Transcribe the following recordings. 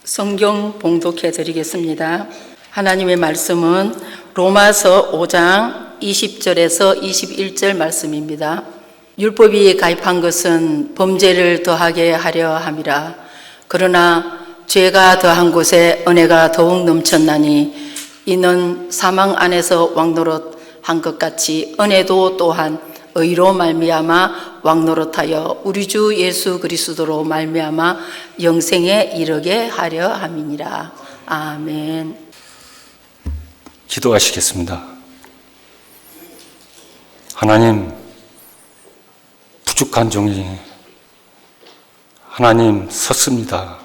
성경 봉독해 드리겠습니다. 하나님의 말씀은 로마서 5장 20절에서 21절 말씀입니다. 율법이 가입한 것은 범죄를 더하게 하려 함이라. 그러나 죄가 더한 곳에 은혜가 더욱 넘쳤나니 이는 사망 안에서 왕노릇한 것 같이 은혜도 또한 의로 말미암아 왕노릇하여 우리 주 예수 그리스도로 말미암아 영생에 이르게 하려 함이니라. 아멘. 기도하시겠습니다. 하나님, 부족한 종이 하나님 섰습니다.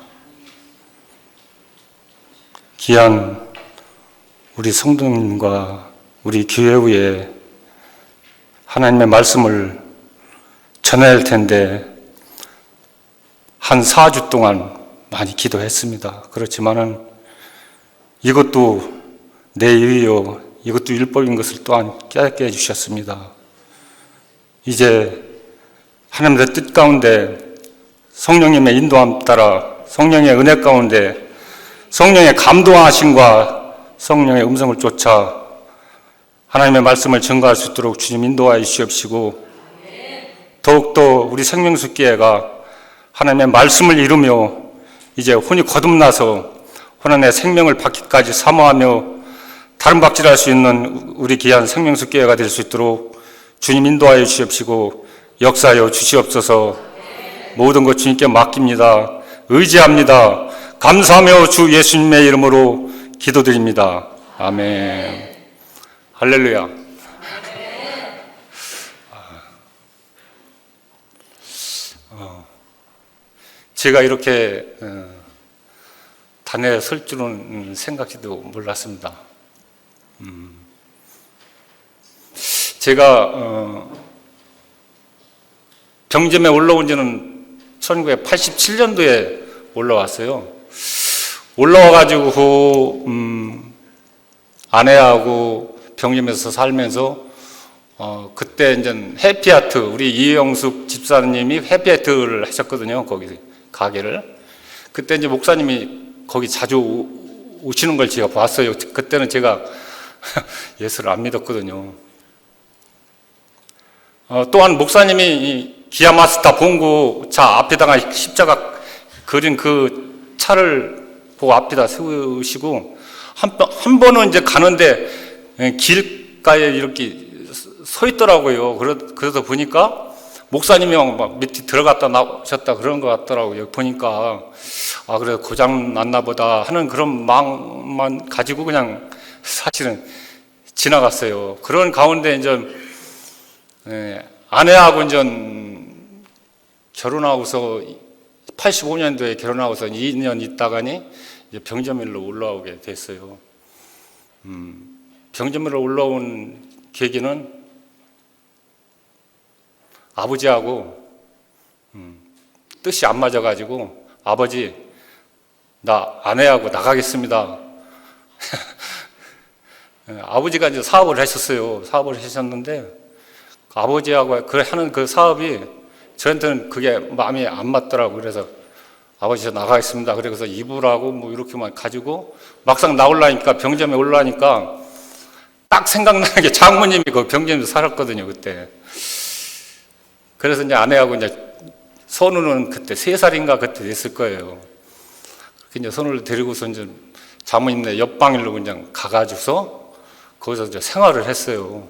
귀한 우리 성도님과 우리 교회 위에 하나님의 말씀을 전해야 할 텐데 한 4주 동안 많이 기도했습니다. 그렇지만은 이것도 내 의요, 이것도 율법인 것을 또한 깨닫게 해주셨습니다. 이제 하나님의 뜻 가운데 성령님의 인도함 따라 성령의 은혜 가운데 성령의 감동하심과 성령의 음성을 쫓아 하나님의 말씀을 증거할 수 있도록 주님 인도하여 주시옵시고, 더욱더 우리 생명수교회가 하나님의 말씀을 이루며 이제 혼이 거듭나서 혼안의 생명을 받기까지 사모하며 다른 박질할 수 있는 우리 귀한 생명수교회가 될 수 있도록 주님 인도하여 주시옵시고 역사하여 주시옵소서. 모든 것 주님께 맡깁니다. 의지합니다. 감사하며 주 예수님의 이름으로 기도드립니다. 아멘. 할렐루야. 제가 이렇게 단에 설 줄은 생각지도 몰랐습니다. 제가 병점에 올라온 지는 1987년도에 올라왔어요. 올라와가지고 아내하고 병점에서 살면서 그때 이제 해피아트, 우리 이영숙 집사님이 해피아트를 하셨거든요. 거기 가게를. 그때 이제 목사님이 거기 자주 오시는 걸 제가 봤어요. 그때는 제가 예수를 안 믿었거든요. 또한 목사님이 기아 마스터 봉구 차 앞에다가 십자가 그린 그 차를 보고 앞에다 세우시고 한 번은 이제 가는데 길가에 이렇게 서 있더라고요. 그래서 보니까 목사님이 막 밑에 들어갔다 나오셨다 그런 것 같더라고요. 보니까 그래서 고장 났나 보다 하는 그런 마음만 가지고 그냥 사실은 지나갔어요. 그런 가운데 이제 아내하고 이제 결혼하고서 85년도에 결혼하고서 2년 있다가니 이제 병점일로 올라오게 됐어요. 병점일로 올라온 계기는 아버지하고 뜻이 안 맞아가지고 아버지 나 아내하고 나가겠습니다. 아버지가 이제 사업을 하셨어요. 사업을 하셨는데 아버지하고 하는 그 사업이 저한테는 그게 마음에 안 맞더라고요. 그래서 아버지 저 나가겠습니다. 그래서 이불하고 뭐 이렇게만 가지고 막상 나오려니까 병점에 올라니까 딱 생각나는 게 장모님이 그 병점에서 살았거든요. 그때. 그래서 이제 아내하고 이제 선우는 그때 3살인가 그때 됐을 거예요. 그렇게 이제 선우를 데리고서 이제 장모님네 옆방일로 그냥 가가지고서 거기서 이제 생활을 했어요.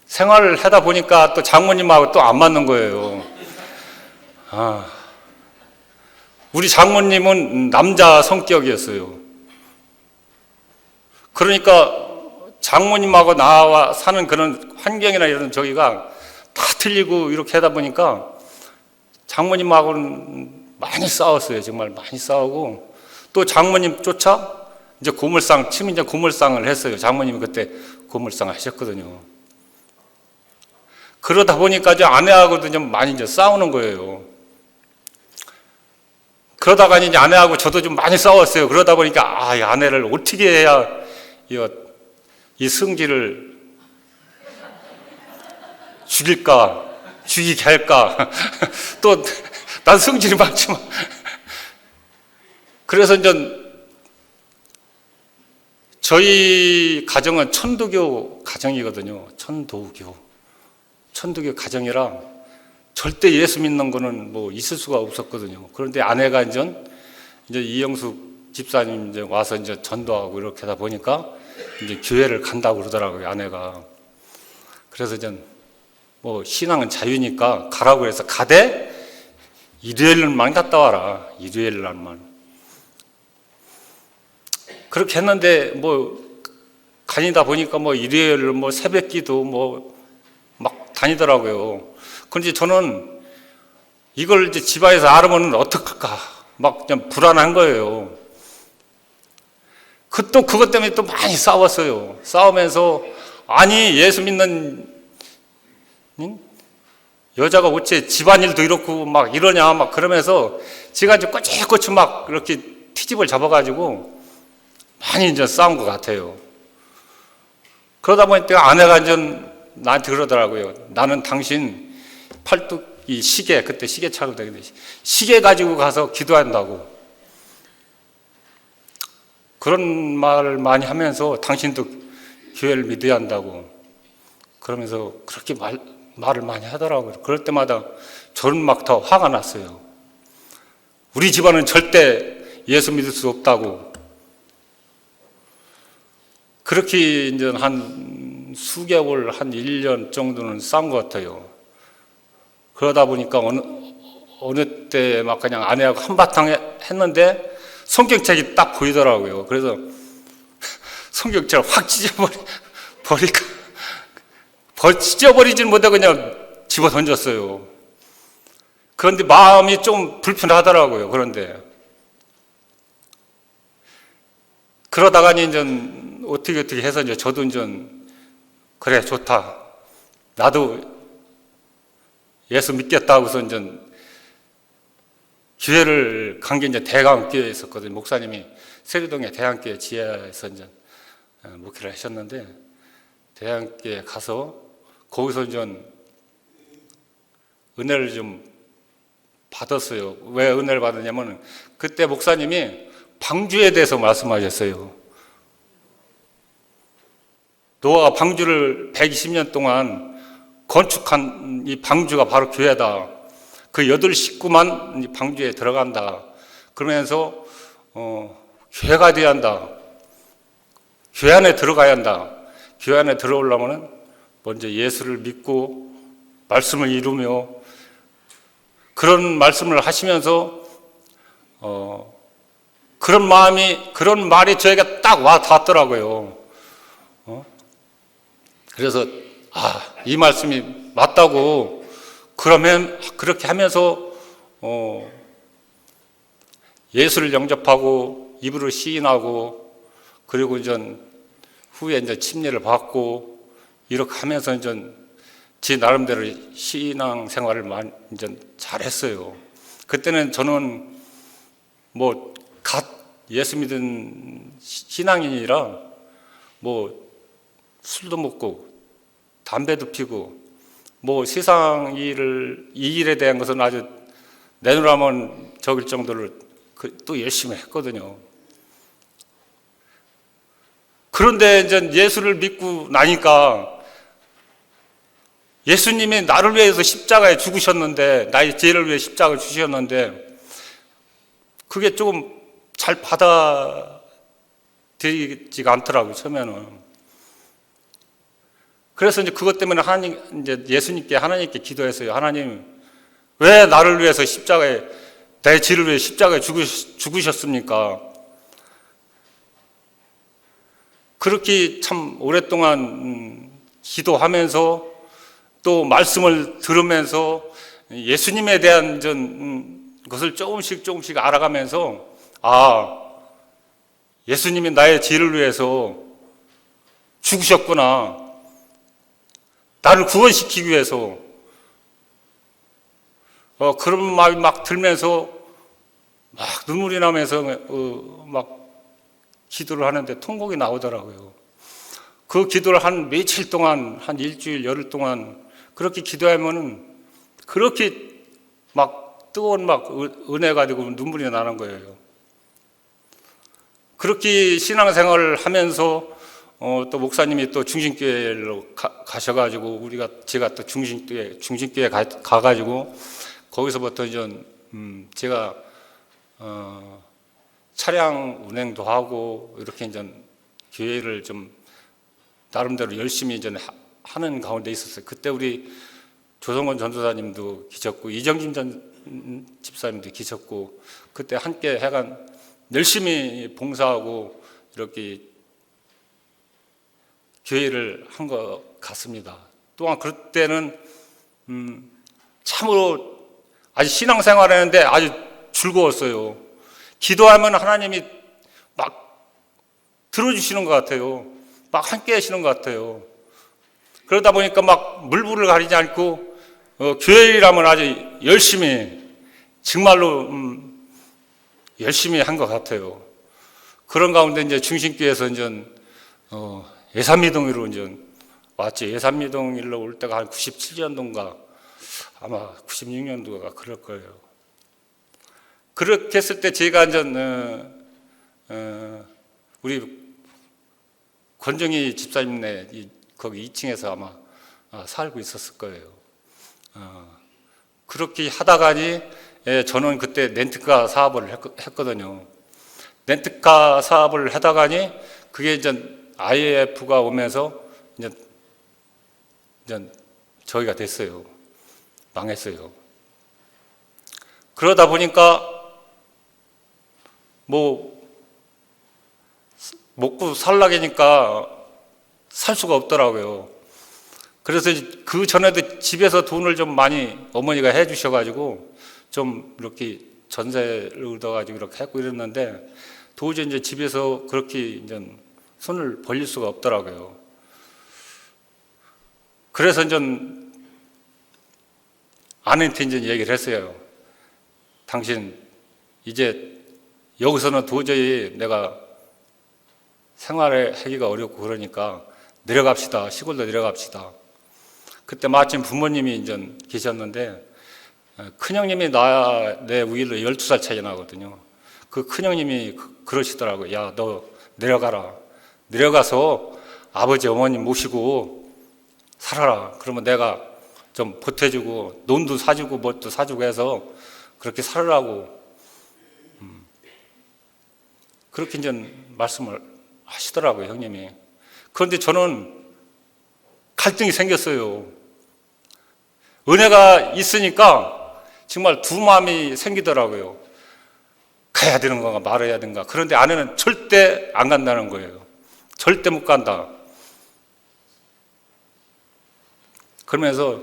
생활을 하다 보니까 또 장모님하고 또 안 맞는 거예요. 우리 장모님은 남자 성격이었어요. 그러니까 장모님하고 나와 사는 그런 환경이나 이런 저기가 다 틀리고 이렇게 하다 보니까 장모님하고는 많이 싸웠어요. 정말 많이 싸우고 또 장모님 쫓아 이제 고물상, 치민자 고물상을 했어요. 장모님이 그때 고물상을 하셨거든요. 그러다 보니까 이제 아내하고도 좀 많이 이제 싸우는 거예요. 그러다가 이제 아내하고 저도 좀 많이 싸웠어요. 그러다 보니까 이 아내를 어떻게 해야 이 승질을 죽이게 할까? 또 난 성질이 많지만 그래서 이제 저희 가정은 천도교 가정이거든요. 천도교 가정이라 절대 예수 믿는 거는 뭐 있을 수가 없었거든요. 그런데 아내가 이제 이영숙 집사님 이제 와서 이제 전도하고 이렇게 하다 보니까 이제 교회를 간다고 그러더라고요, 아내가. 그래서 이제 뭐 신앙은 자유니까 가라고 해서 가되 일요일만 갔다 와라. 일요일날만. 그렇게 했는데 뭐 다니다 보니까 뭐 일요일 뭐 새벽기도 뭐 막 다니더라고요. 그런데 저는 이걸 이제 집안에서 알으면 어떡할까 막 그냥 불안한 거예요. 또 그것 때문에 또 많이 싸웠어요. 싸우면서 아니 예수 믿는 여자가 어째 집안일도 이렇고 막 이러냐 막 그러면서 제가 이제 꼬치꼬치 막 이렇게 트집을 잡아가지고 많이 이제 싸운 것 같아요. 그러다 보니까 아내가 이제 나한테 그러더라고요. 나는 당신 팔뚝 이 시계, 그때 시계차로 되는데 시계 가지고 가서 기도한다고. 그런 말을 많이 하면서 당신도 교회를 믿어야 한다고. 그러면서 그렇게 말을 많이 하더라고요. 그럴 때마다 저는 막 더 화가 났어요. 우리 집안은 절대 예수 믿을 수 없다고. 그렇게 이제 한 수개월, 한 1년 정도는 싸운 것 같아요. 그러다 보니까 어느 때 막 그냥 아내하고 한바탕 했는데 성경책이 딱 보이더라고요. 그래서 성경책을 확 찢어버리진 못하고 그냥 집어 던졌어요. 그런데 마음이 좀 불편하더라고요. 그러다가 이제 어떻게 해서 이제 저도 이제 그래 좋다. 나도 예수 믿겠다 하고서 이제 교회를 간 게 이제 대강교회에 있었거든요. 목사님이 세리동의 대강교회 지하에서 이제 목회를 하셨는데 대강교회에 가서 거기서 이제 은혜를 좀 받았어요. 왜 은혜를 받았냐면 그때 목사님이 방주에 대해서 말씀하셨어요. 노아가 방주를 120년 동안 건축한 이 방주가 바로 교회다. 그 8식구만 이 방주에 들어간다. 그러면서 교회가 되어야 한다. 교회 안에 들어가야 한다. 교회 안에 들어오려면 먼저 예수를 믿고 말씀을 이루며 그런 말씀을 하시면서 그런 말이 저에게 딱 와 닿더라고요. 그래서 이 말씀이 맞다고 그러면 그렇게 하면서 예수를 영접하고 입으로 시인하고 그리고 이제 후에 이제 침례를 받고 이렇게 하면서 이제 제 나름대로 신앙 생활을 많이 이제 잘했어요. 그때는 저는 뭐 갓 예수 믿은 신앙인이라 뭐 술도 먹고 담배도 피고 뭐 세상 이 일에 대한 것은 아주 내놓으라면 적을 정도로 또 열심히 했거든요. 그런데 이제 예수를 믿고 나니까 예수님이 나를 위해서 십자가에 죽으셨는데 나의 죄를 위해 십자가를 주셨는데 그게 조금 잘 받아들이지가 않더라고요, 처음에는. 그래서 이제 그것 때문에 하나님께 기도했어요. 하나님, 왜 나를 위해서 내 죄를 위해 십자가에 죽으셨습니까? 그렇게 참 오랫동안 기도하면서 또 말씀을 들으면서 예수님에 대한 것을 조금씩 알아가면서 예수님이 나의 죄를 위해서 죽으셨구나. 나를 구원시키기 위해서 그런 마음이 막 들면서 막 눈물이 나면서 막 기도를 하는데 통곡이 나오더라고요. 그 기도를 한 며칠 동안, 한 일주일, 열흘 동안 그렇게 기도하면은 그렇게 막 뜨거운 막 은혜 가지고 눈물이 나는 거예요. 그렇게 신앙생활을 하면서 또 목사님이 또 중심교회로 가셔가지고 제가 또 중심교회 가가지고 거기서부터 이제 제가 차량 운행도 하고 이렇게 이제 교회를 좀 나름대로 열심히 이제 하는 가운데 있었어요. 그때 우리 조성원 전도사님도 계셨고 이정진 집사님도 계셨고 그때 함께 해간 열심히 봉사하고 이렇게 교회를 한 것 같습니다. 또한 그때는 참으로 아주 신앙생활을 했는데 아주 즐거웠어요. 기도하면 하나님이 막 들어주시는 것 같아요. 막 함께 하시는 것 같아요. 그러다 보니까 막 물불을 가리지 않고 교회라면 아주 열심히 정말로 열심히 한 것 같아요. 그런 가운데 이제 중심교회에서 이제 예산미동으로 이제 왔지. 예산미동일로 올 때가 한 97년도인가 아마 96년도가 그럴 거예요. 그렇게 했을 때 제가 이제 우리 권정희 집사님네 거기 2층에서 아마 살고 있었을 거예요. 그렇게 하다가니 저는 그때 렌트카 사업을 했거든요. 렌트카 사업을 하다가니 그게 이제 IMF가 오면서 이제 저희가 됐어요. 망했어요. 그러다 보니까 뭐 먹고 살라니까 살 수가 없더라고요. 그래서 그 전에도 집에서 돈을 좀 많이 어머니가 해주셔가지고 좀 이렇게 전세를 얻어가지고 이렇게 했고 이랬는데 도저히 이제 집에서 그렇게 이제 손을 벌릴 수가 없더라고요. 그래서 이제 아내한테 이제 얘기를 했어요. 당신 이제 여기서는 도저히 내가 생활을 하기가 어렵고 그러니까 내려갑시다. 시골로 내려갑시다. 그때 마침 부모님이 이제 계셨는데 큰형님이 내 위로 12살 차이 나거든요. 그 큰형님이 그러시더라고요. 야, 너 내려가라. 내려가서 아버지 어머님 모시고 살아라. 그러면 내가 좀 보태주고 논도 사주고 뭣도 사주고 해서 그렇게 살으라고 그렇게 이제 말씀을 하시더라고요, 형님이. 그런데 저는 갈등이 생겼어요. 은혜가 있으니까 정말 두 마음이 생기더라고요. 가야 되는 건가 말아야 되는가. 그런데 아내는 절대 안 간다는 거예요. 절대 못 간다. 그러면서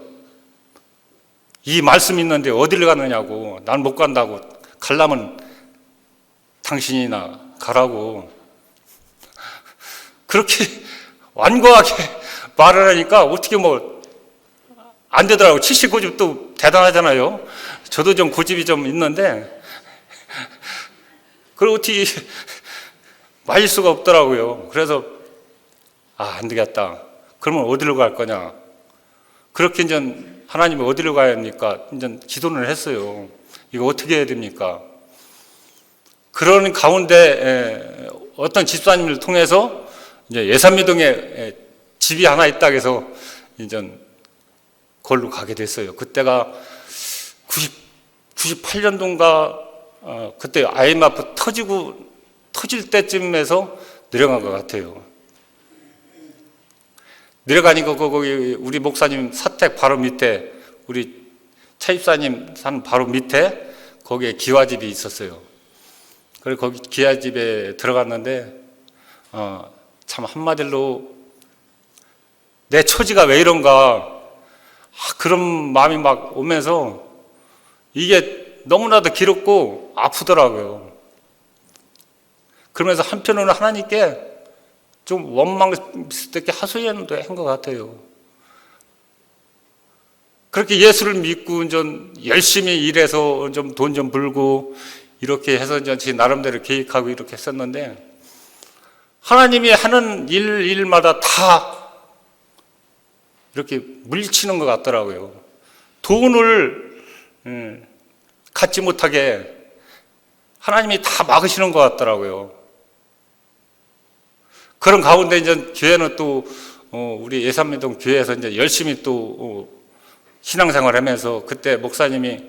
이 말씀이 있는데 어디를 가느냐고. 난 못 간다고. 가려면 당신이나 가라고. 그렇게 완고하게 말을 하니까 어떻게 뭐 안 되더라고요. 79집도 대단하잖아요. 저도 좀 고집이 좀 있는데 그걸 어떻게 말릴 수가 없더라고요. 그래서 안 되겠다. 그러면 어디로 갈 거냐. 그렇게 이제 하나님이 어디로 가야 합니까? 이제 기도를 했어요. 이거 어떻게 해야 됩니까? 그런 가운데 어떤 집사님을 통해서 이제 예산미동에 집이 하나 있다고 해서 이제 거기로 가게 됐어요. 그때가 98년도인가 그때 IMF 터질 때쯤에서 내려간 것 같아요. 내려가니까 거기 우리 목사님 사택 바로 밑에 우리 차입사님 산 바로 밑에 거기에 기와집이 있었어요. 그래서 거기 기와집에 들어갔는데 참 한마디로 내 처지가 왜 이런가 그런 마음이 막 오면서 이게 너무나도 길었고 아프더라고요. 그러면서 한편으로는 하나님께 좀 원망스럽게 하소연도 한 것 같아요. 그렇게 예수를 믿고 좀 열심히 일해서 좀 돈 좀 벌고 이렇게 해서 제 나름대로 계획하고 이렇게 했었는데 하나님이 하는 일마다 다 이렇게 물리치는 것 같더라고요. 돈을 갖지 못하게 하나님이 다 막으시는 것 같더라고요. 그런 가운데 이제 교회는 또 우리 예산민동 교회에서 이제 열심히 또 신앙생활 하면서 그때 목사님이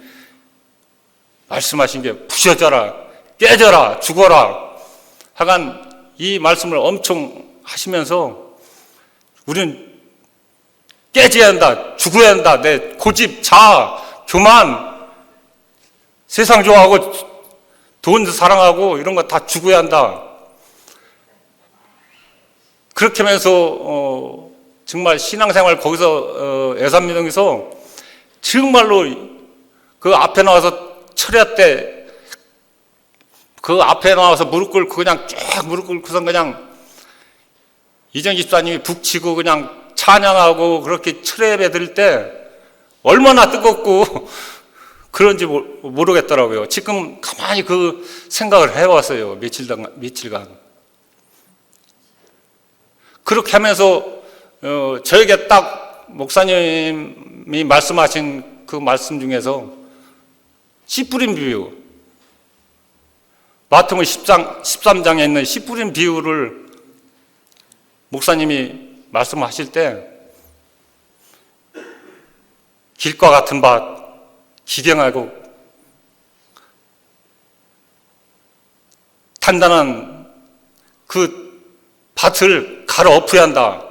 말씀하신 게 부셔져라, 깨져라, 죽어라. 하간 이 말씀을 엄청 하시면서 우리는 깨져야 한다, 죽어야 한다, 내 고집, 자아, 교만, 세상 좋아하고 돈 사랑하고 이런 거 다 죽어야 한다. 그렇게 하면서 정말 신앙생활 거기서 예산민동에서 정말로 그 앞에 나와서 철야 때 그 앞에 나와서 무릎 꿇고 그냥 쫙 무릎 꿇고선 그냥 이정기 집사님이 북치고 그냥 찬양하고 그렇게 철야 예배 드릴 때 얼마나 뜨겁고 그런지 모르겠더라고요. 지금 가만히 그 생각을 해왔어요. 며칠간. 그렇게 하면서 저에게 딱 목사님이 말씀하신 그 말씀 중에서 씨 뿌린 비유, 마태복음 13장에 있는 씨 뿌린 비유를 목사님이 말씀하실 때 길과 같은 밭, 기경하고 단단한 그 밭을 갈아 엎어야 한다.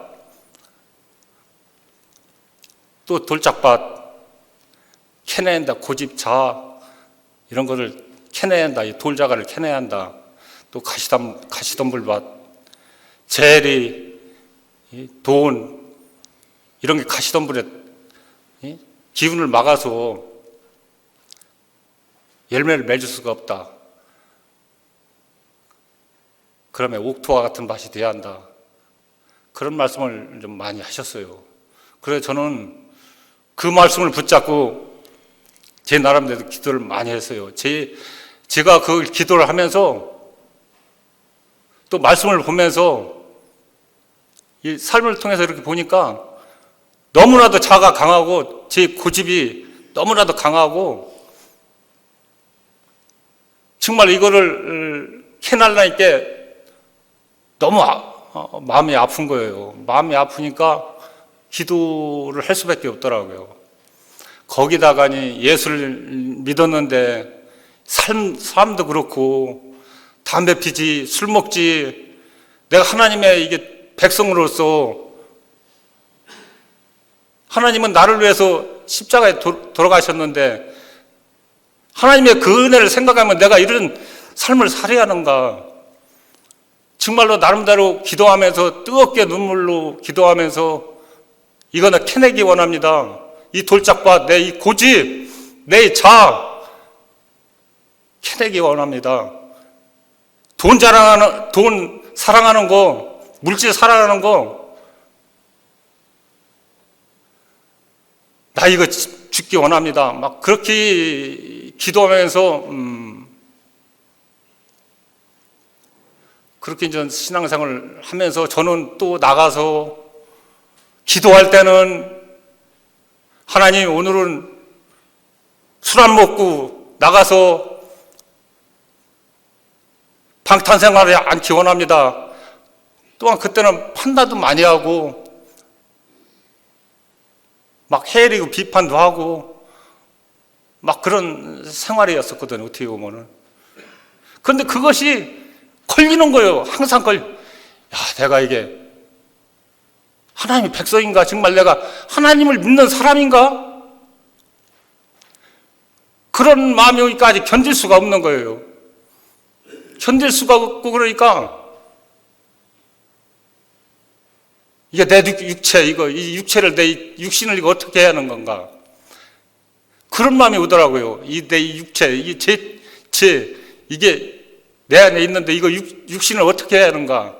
또 돌짝밭 캐내야 한다. 고집, 자아 이런 것을 캐내야 한다. 이 돌자갈을 캐내야 한다. 또 가시덤불밭, 재리, 돈 이런 게 가시덤불에 기운을 막아서 열매를 맺을 수가 없다. 그러면 옥토와 같은 밭이 돼야 한다. 그런 말씀을 좀 많이 하셨어요. 그래서 저는 그 말씀을 붙잡고 제 나름대로 기도를 많이 했어요. 제가 그 기도를 하면서 또 말씀을 보면서 이 삶을 통해서 이렇게 보니까 너무나도 자아가 강하고 제 고집이 너무나도 강하고 정말 이거를 캐날라니까 너무 마음이 아픈 거예요. 마음이 아프니까 기도를 할 수밖에 없더라고요. 거기다가니 예수를 믿었는데 삶도 그렇고 담배 피지, 술 먹지, 내가 하나님의 이게 백성으로서 하나님은 나를 위해서 십자가에 돌아가셨는데 하나님의 그 은혜를 생각하면 내가 이런 삶을 살아야 하는가. 정말로 나름대로 기도하면서 뜨겁게 눈물로 기도하면서 이거는 캐내기 원합니다. 이 돌짝밭, 내 이 고집, 내 이 자아 캐내기 원합니다. 돈 사랑하는 거, 물질 사랑하는 거, 나 이거 죽기 원합니다. 막 그렇게 기도하면서 그렇게 이제 신앙생활을 하면서 저는 또 나가서 기도할 때는 하나님 오늘은 술 안 먹고 나가서 방탄생활을 않기 원합니다. 또한 그때는 판단도 많이 하고 막 해리고 비판도 하고 막 그런 생활이었었거든요. 어떻게 보면은. 그런데 그것이 걸리는 거예요. 항상 내가 이게 하나님의 백성인가? 정말 내가 하나님을 믿는 사람인가? 그런 마음이 오니까 견딜 수가 없는 거예요. 견딜 수가 없고 그러니까 이게 내 육체, 이 육체를 내 육신을 이거 어떻게 해야 하는 건가? 그런 마음이 오더라고요. 내 육체, 이게 이게 내 안에 있는데 이거 육신을 어떻게 해야 하는가?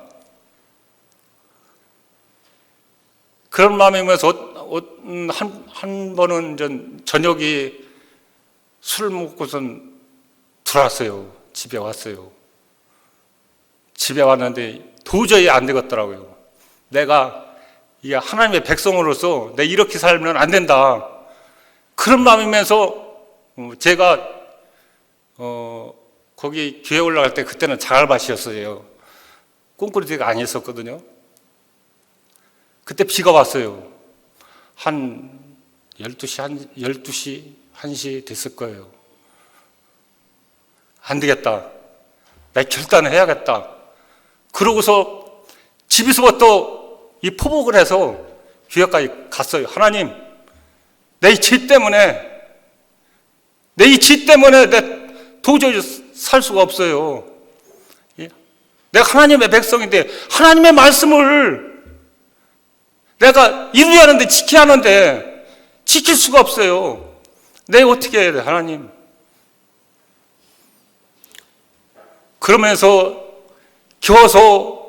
그런 마음이 오면서 한 번은 저녁에 술 먹고선 들어왔어요. 집에 왔어요. 집에 왔는데 도저히 안 되겠더라고요. 내가 이게 하나님의 백성으로서 내가 이렇게 살면 안 된다. 그런 마음이면서 제가 거기 교회 올라갈 때 그때는 자갈밭이었어요. 콘크리트가 아니었었거든요. 그때 비가 왔어요. 한 12시, 1시 됐을 거예요. 안 되겠다. 나 결단을 해야겠다. 그러고서 집에서부터 이 포복을 해서 교회까지 갔어요. 하나님, 내 이 집 때문에 내 도저히 살 수가 없어요. 내가 하나님의 백성인데 하나님의 말씀을 내가 이루어야 하는데 지켜야 하는데 지킬 수가 없어요. 내가 어떻게 해야 돼, 하나님? 그러면서 겨워서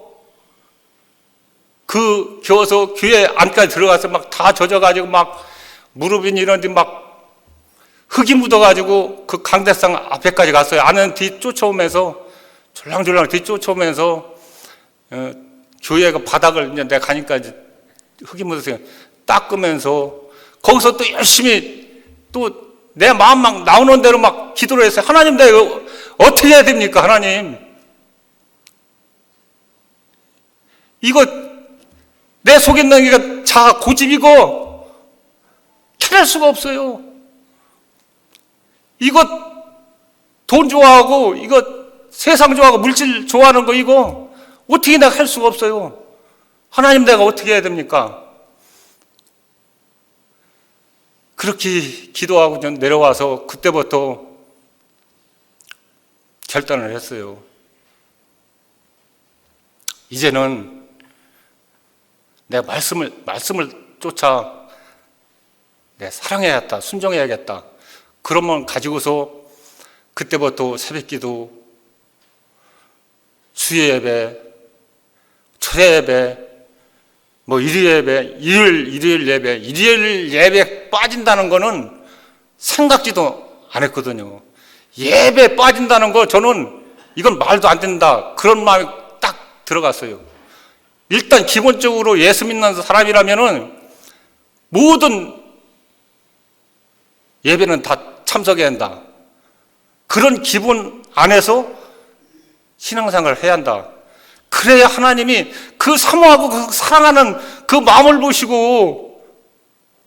교회 안까지 들어가서 막 다 젖어가지고 막 무릎이니 이런 데 막 흙이 묻어가지고 그 강대상 앞에까지 갔어요. 아는 뒤 쫓아오면서 졸랑졸랑 뒤 쫓아오면서 교회 그 바닥을 이제 내가 가니까 이제 흙이 묻어서 닦으면서 거기서 또 열심히 또 내 마음 막 나오는 대로 막 기도를 했어요. 하나님, 내가 이거 어떻게 해야 됩니까, 하나님? 이거 내 속에 있는 게 자아 고집이고 캐낼 수가 없어요. 이거 돈 좋아하고 이거 세상 좋아하고 물질 좋아하는 거 이거 어떻게 내가 할 수가 없어요. 하나님, 내가 어떻게 해야 됩니까? 그렇게 기도하고 내려와서 그때부터 결단을 했어요. 이제는 내가 말씀을 쫓아 내가 사랑해야겠다, 순종해야겠다. 그러면 가지고서 그때부터 새벽기도, 수요 예배, 철야 예배, 일요일 예배 빠진다는 거는 생각지도 안 했거든요. 예배 빠진다는 거 저는 이건 말도 안 된다. 그런 마음이 딱 들어갔어요. 일단 기본적으로 예수 믿는 사람이라면은 모든 예배는 다 참석해야 한다. 그런 기본 안에서 신앙생활을 해야 한다. 그래야 하나님이 그 사모하고 그 사랑하는 그 마음을 보시고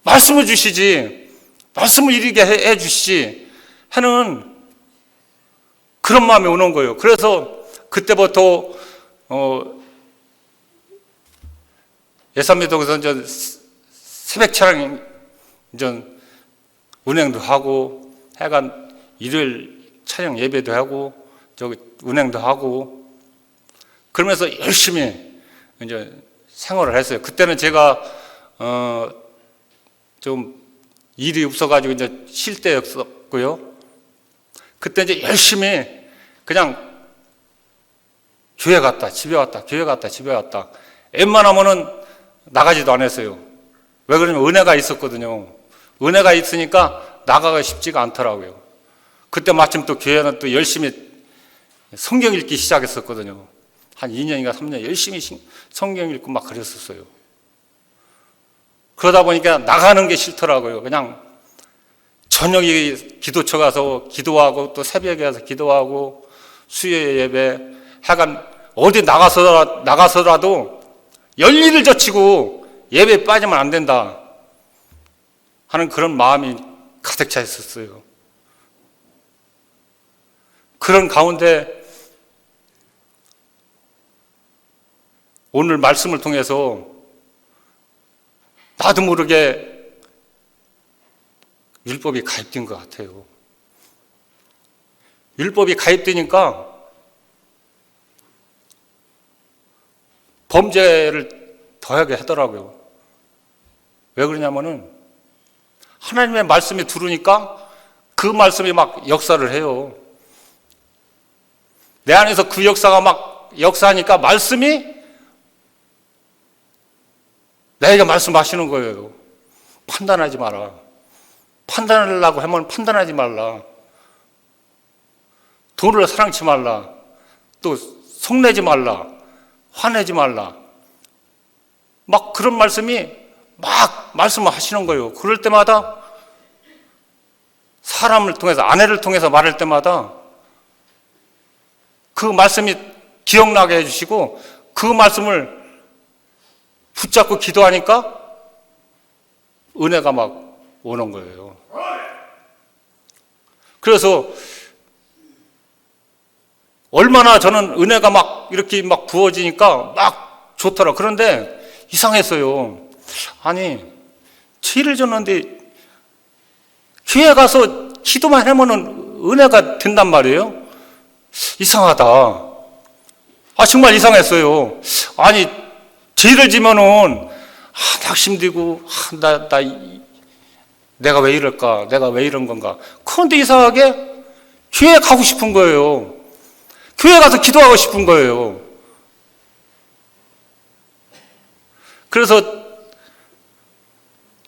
말씀을 주시지, 말씀을 이루게 해 주시지 하는 그런 마음이 오는 거예요. 그래서 그때부터 예산미동에서 이제 새벽 차량 이제 운행도 하고, 하여간 일요일 차량 예배도 하고, 저기 운행도 하고, 그러면서 열심히 이제 생활을 했어요. 그때는 제가 좀 일이 없어가지고 이제 쉴 때였었고요. 그때 이제 열심히 그냥 교회 갔다 집에 왔다, 교회 갔다 집에 왔다. 웬만하면은 나가지도 않았어요. 왜 그러냐면 은혜가 있었거든요. 은혜가 있으니까 나가기 쉽지가 않더라고요. 그때 마침 또 교회는 또 열심히 성경 읽기 시작했었거든요. 한 2년인가 3년 열심히 성경 읽고 막 그랬었어요. 그러다 보니까 나가는 게 싫더라고요. 그냥 저녁에 기도처 가서 기도하고 또 새벽에 가서 기도하고 수요 예배, 하여간 어디 나가서라도 열일을 젖히고 예배에 빠지면 안 된다 하는 그런 마음이 가득 차 있었어요. 그런 가운데 오늘 말씀을 통해서 나도 모르게 율법이 가입된 것 같아요. 율법이 가입되니까 범죄를 더하게 하더라고요. 왜 그러냐면은 하나님의 말씀이 들으니까 그 말씀이 막 역사를 해요. 내 안에서 그 역사가 막 역사하니까 말씀이 나에게 말씀하시는 거예요. 판단하지 마라. 판단하려고 하면 판단하지 말라. 돈을 사랑치 말라. 또 속내지 말라. 화내지 말라. 막 그런 말씀이 막 말씀을 하시는 거예요. 그럴 때마다 사람을 통해서, 아내를 통해서 말할 때마다 그 말씀이 기억나게 해주시고 그 말씀을 붙잡고 기도하니까 은혜가 막 오는 거예요. 그래서 얼마나 저는 은혜가 막 이렇게 막 부어지니까 막 좋더라. 그런데 이상했어요. 아니, 죄를 졌는데 교회 가서 기도만 하면은 은혜가 된단 말이에요? 이상하다. 아, 정말 이상했어요. 아니, 죄를 지면은, 낙심되고, 내가 왜 이럴까? 내가 왜 이런 건가? 그런데 이상하게 교회 가고 싶은 거예요. 교회 가서 기도하고 싶은 거예요. 그래서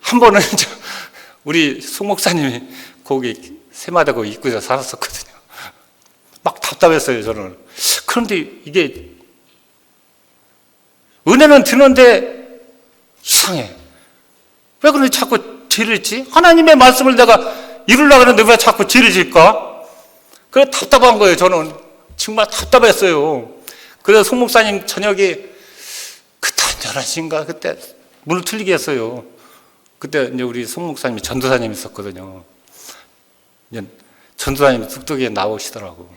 한 번은 우리 송 목사님이 거기 세마다 거기 입구에서 살았었거든요. 막 답답했어요, 저는. 그런데 이게 은혜는 드는데 이상해. 왜 그런지 자꾸 죄를 짓지? 하나님의 말씀을 내가 이루려고 하는데 왜 자꾸 죄를 질까? 그래 답답한 거예요, 저는. 정말 답답했어요. 그래서 송 목사님 저녁에 그때 11시인가 그때 문을 틀리게 했어요. 그때 이제 우리 송 목사님이 전도사님이 있었거든요. 이제 전도사님이 뚝뚝이에 나오시더라고.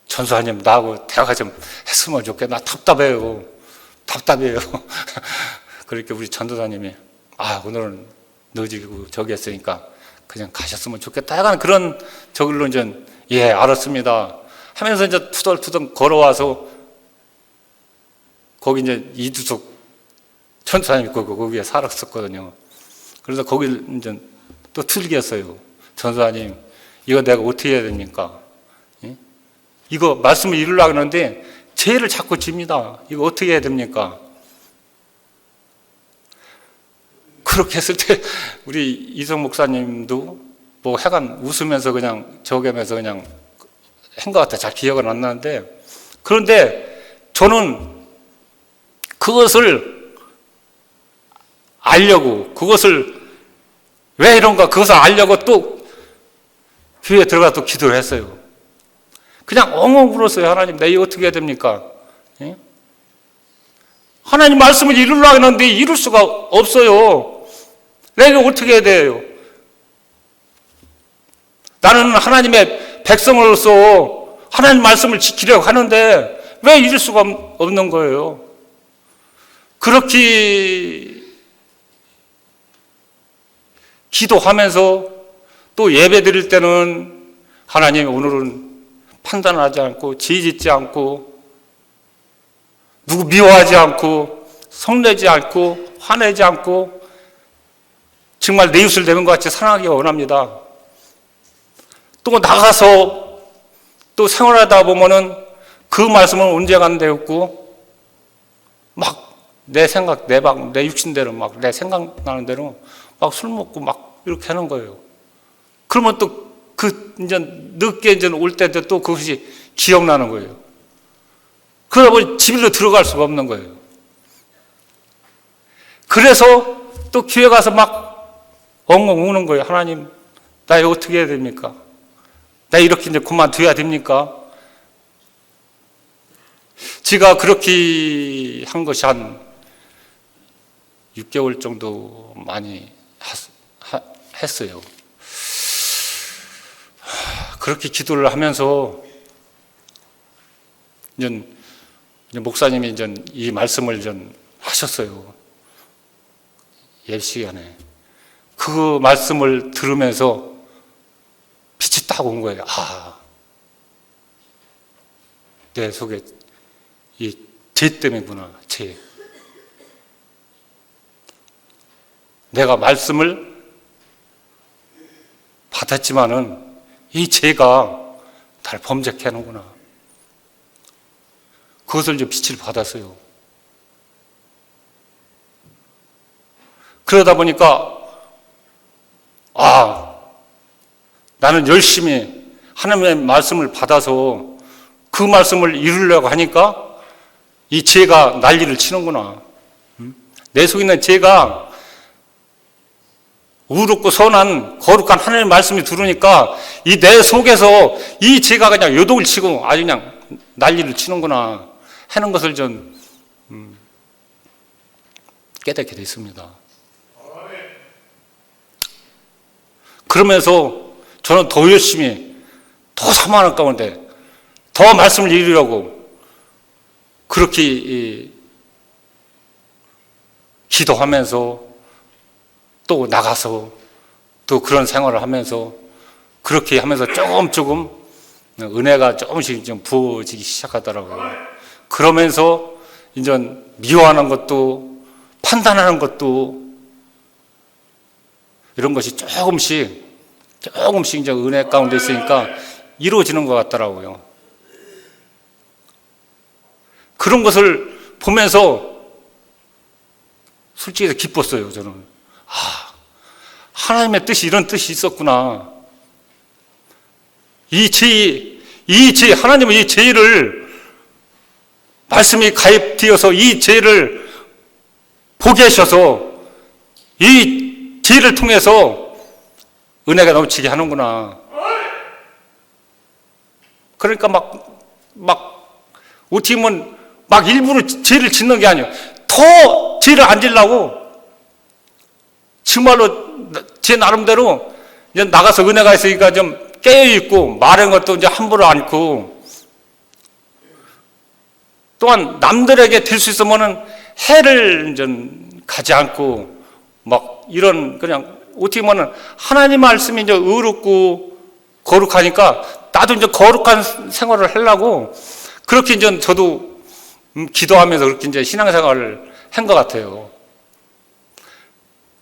전도사님 나하고 대화 좀 했으면 좋겠다. 나 답답해요. 답답해요. 그렇게 우리 전도사님이 오늘은 늦이고 저기 했으니까 그냥 가셨으면 좋겠다. 약간 그런 저길로 이제 예 알았습니다 하면서 이제 투덜투덜 걸어와서 거기 이제 이두석 전도사님이 거기에 살았었거든요. 그래서 거길 이제 또 틀리게 했어요. 전도사님, 이거 내가 어떻게 해야 됩니까? 예? 이거 말씀을 이루려고 하는데 죄를 자꾸 집니다. 이거 어떻게 해야 됩니까? 그렇게 했을 때 우리 이성 목사님도 뭐 하여간 웃으면서 그냥 저기면서 그냥 한 것 같아. 잘 기억은 안 나는데, 그런데 저는 그것을 알려고, 그것을 왜 이런가, 그것을 알려고 또 교회에 들어가서 또 기도를 했어요. 그냥 엉엉 울었어요. 하나님, 내 이거 어떻게 해야 됩니까? 예? 하나님 말씀을 이루려고 하는데 이룰 수가 없어요. 내가 어떻게 해야 돼요? 나는 하나님의 백성으로서 하나님 말씀을 지키려고 하는데 왜 이룰 수가 없는 거예요? 그렇게 기도하면서 또 예배 드릴 때는 하나님 오늘은 판단하지 않고 지지지 않고 누구 미워하지 않고 성내지 않고 화내지 않고 정말 내 이웃을 내는 것 같이 사랑하기 원합니다. 또 나가서 또 생활하다 보면은 그 말씀은 언제가 안 되었고 막 내 생각, 내 육신대로 막 내 생각나는 대로 막 술 먹고 막 이렇게 하는 거예요. 그러면 또 이제 늦게 이제 올 때 또 그것이 기억나는 거예요. 그러다 보니 집으로 들어갈 수가 없는 거예요. 그래서 또 교회 가서 막 엉엉 우는 거예요. 하나님, 나 이거 어떻게 해야 됩니까? 나 이렇게 이제 그만둬야 됩니까? 제가 그렇게 한 것이 한 6개월 정도 많이 했어요. 그렇게 기도를 하면서 이제 목사님이 이제 이 말씀을 이제 하셨어요. 예배 시간에. 그 말씀을 들으면서 빛이 딱 온 거예요. 내 속에 이 죄 때문이구나, 죄. 내가 말씀을 받았지만은 이 죄가 나를 범죄케 하는구나. 그것을 이제 빛을 받았어요. 그러다 보니까 나는 열심히 하나님의 말씀을 받아서 그 말씀을 이루려고 하니까 이 죄가 난리를 치는구나. 내 속에 있는 죄가 의롭고 선한 거룩한 하나님의 말씀이 들으니까 이 내 속에서 이 죄가 그냥 요동을 치고 아주 그냥 난리를 치는구나 하는 것을 전 깨닫게 됐습니다. 그러면서 저는 더 열심히, 더 사모하는 가운데 더 말씀을 이루려고 그렇게 기도하면서 또 나가서 또 그런 생활을 하면서 그렇게 하면서 조금 은혜가 조금씩 좀 부어지기 시작하더라고요. 그러면서 이제 미워하는 것도 판단하는 것도 이런 것이 조금씩 이제 은혜 가운데 있으니까 이루어지는 것 같더라고요. 그런 것을 보면서 솔직히 기뻤어요, 저는. 하나님의 뜻이 이런 뜻이 있었구나. 이 죄, 하나님은 이 죄를, 말씀이 가입되어서 이 죄를 보게 하셔서 이 죄를 통해서 은혜가 넘치게 하는구나. 그러니까 어떻게 보면 일부러 죄를 짓는 게 아니에요. 더 죄를 안 지려고 정말로 제 나름대로 이제 나가서 은혜가 있으니까 좀 깨어있고 말하는 것도 이제 함부로 않고 또한 남들에게 될 수 있으면은 해를 이제 가지 않고 이런 그냥 어떻게 보면 하나님 말씀이 이제 의롭고 거룩하니까 나도 이제 거룩한 생활을 하려고 그렇게 이제 저도 기도하면서 그렇게 이제 신앙생활을 한 것 같아요.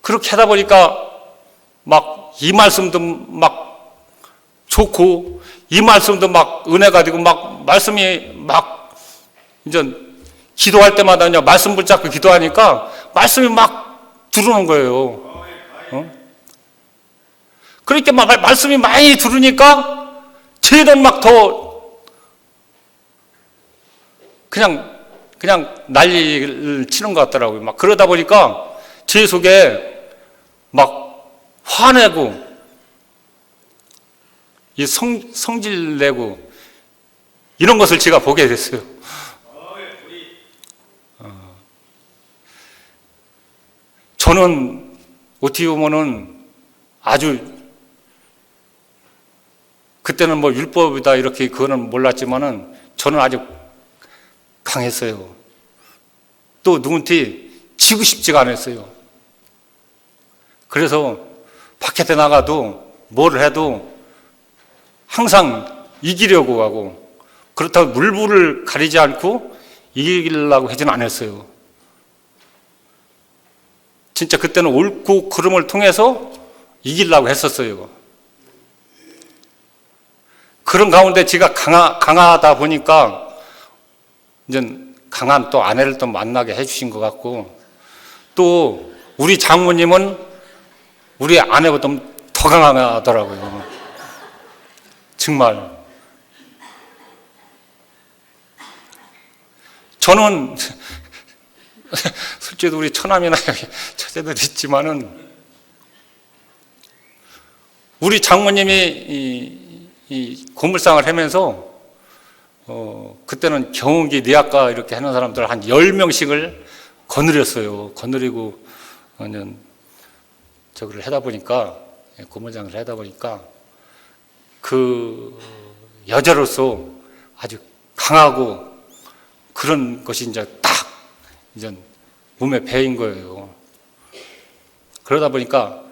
그렇게 하다 보니까 이 말씀도 좋고 이 말씀도 은혜가 되고 말씀이 이제 기도할 때마다 이제 말씀 붙잡고 기도하니까 말씀이 들어오는 거예요. 그러니까 말씀이 많이 들으니까 죄는 더 그냥 난리를 치는 것 같더라고요. 그러다 보니까 죄 속에 화내고 이 성질내고 이런 것을 제가 보게 됐어요. 저는 어떻게 보면은 아주 그때는 율법이다 이렇게 그거는 몰랐지만은 저는 아주 강했어요. 또 누군테 지고 싶지가 않았어요. 그래서 밖에 나가도 뭘 해도 항상 이기려고 하고 그렇다고 물불을 가리지 않고 이기려고 하지는 않았어요. 진짜 그때는 옳고 그름을 통해서 이기려고 했었어요. 그런 가운데 제가 강하다 보니까 이제 강한 또 아내를 또 만나게 해주신 것 같고 또 우리 장모님은 우리 아내보다 더 강하더라고요. 정말. 저는 솔직히 우리 처남이나 처제들 있지만은 우리 장모님이 이 고물상을 하면서 그때는 경운기 내학과 이렇게 하는 사람들 한 10명씩을 거느렸어요. 거느리고 저거를 하다 보니까 고물장을 하다 보니까 그 여자로서 아주 강하고 그런 것이 이제 몸에 배인 거예요. 그러다 보니까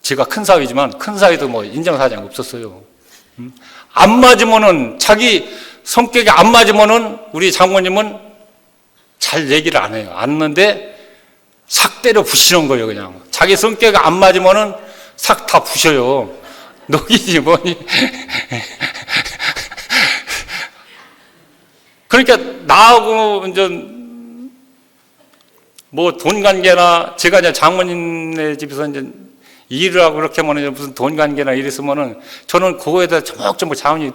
제가 큰 사위지만 큰 사위도 인정사정이 없었어요. 안 맞으면은 자기 성격이 안 맞으면은 우리 장모님은 잘 얘기를 안 해요. 안는데 삭 때려 부시는 거예요. 그냥 자기 성격이 안 맞으면은 삭 다 부셔요. 녹이지 뭐니. 그러니까 나하고 이제 돈 관계나 제가 이제 장모님네 집에서 이제 일을 하고 그렇게 하면 무슨 돈 관계나 이랬으면은 저는 그거에 대해서 조목조목 장모님이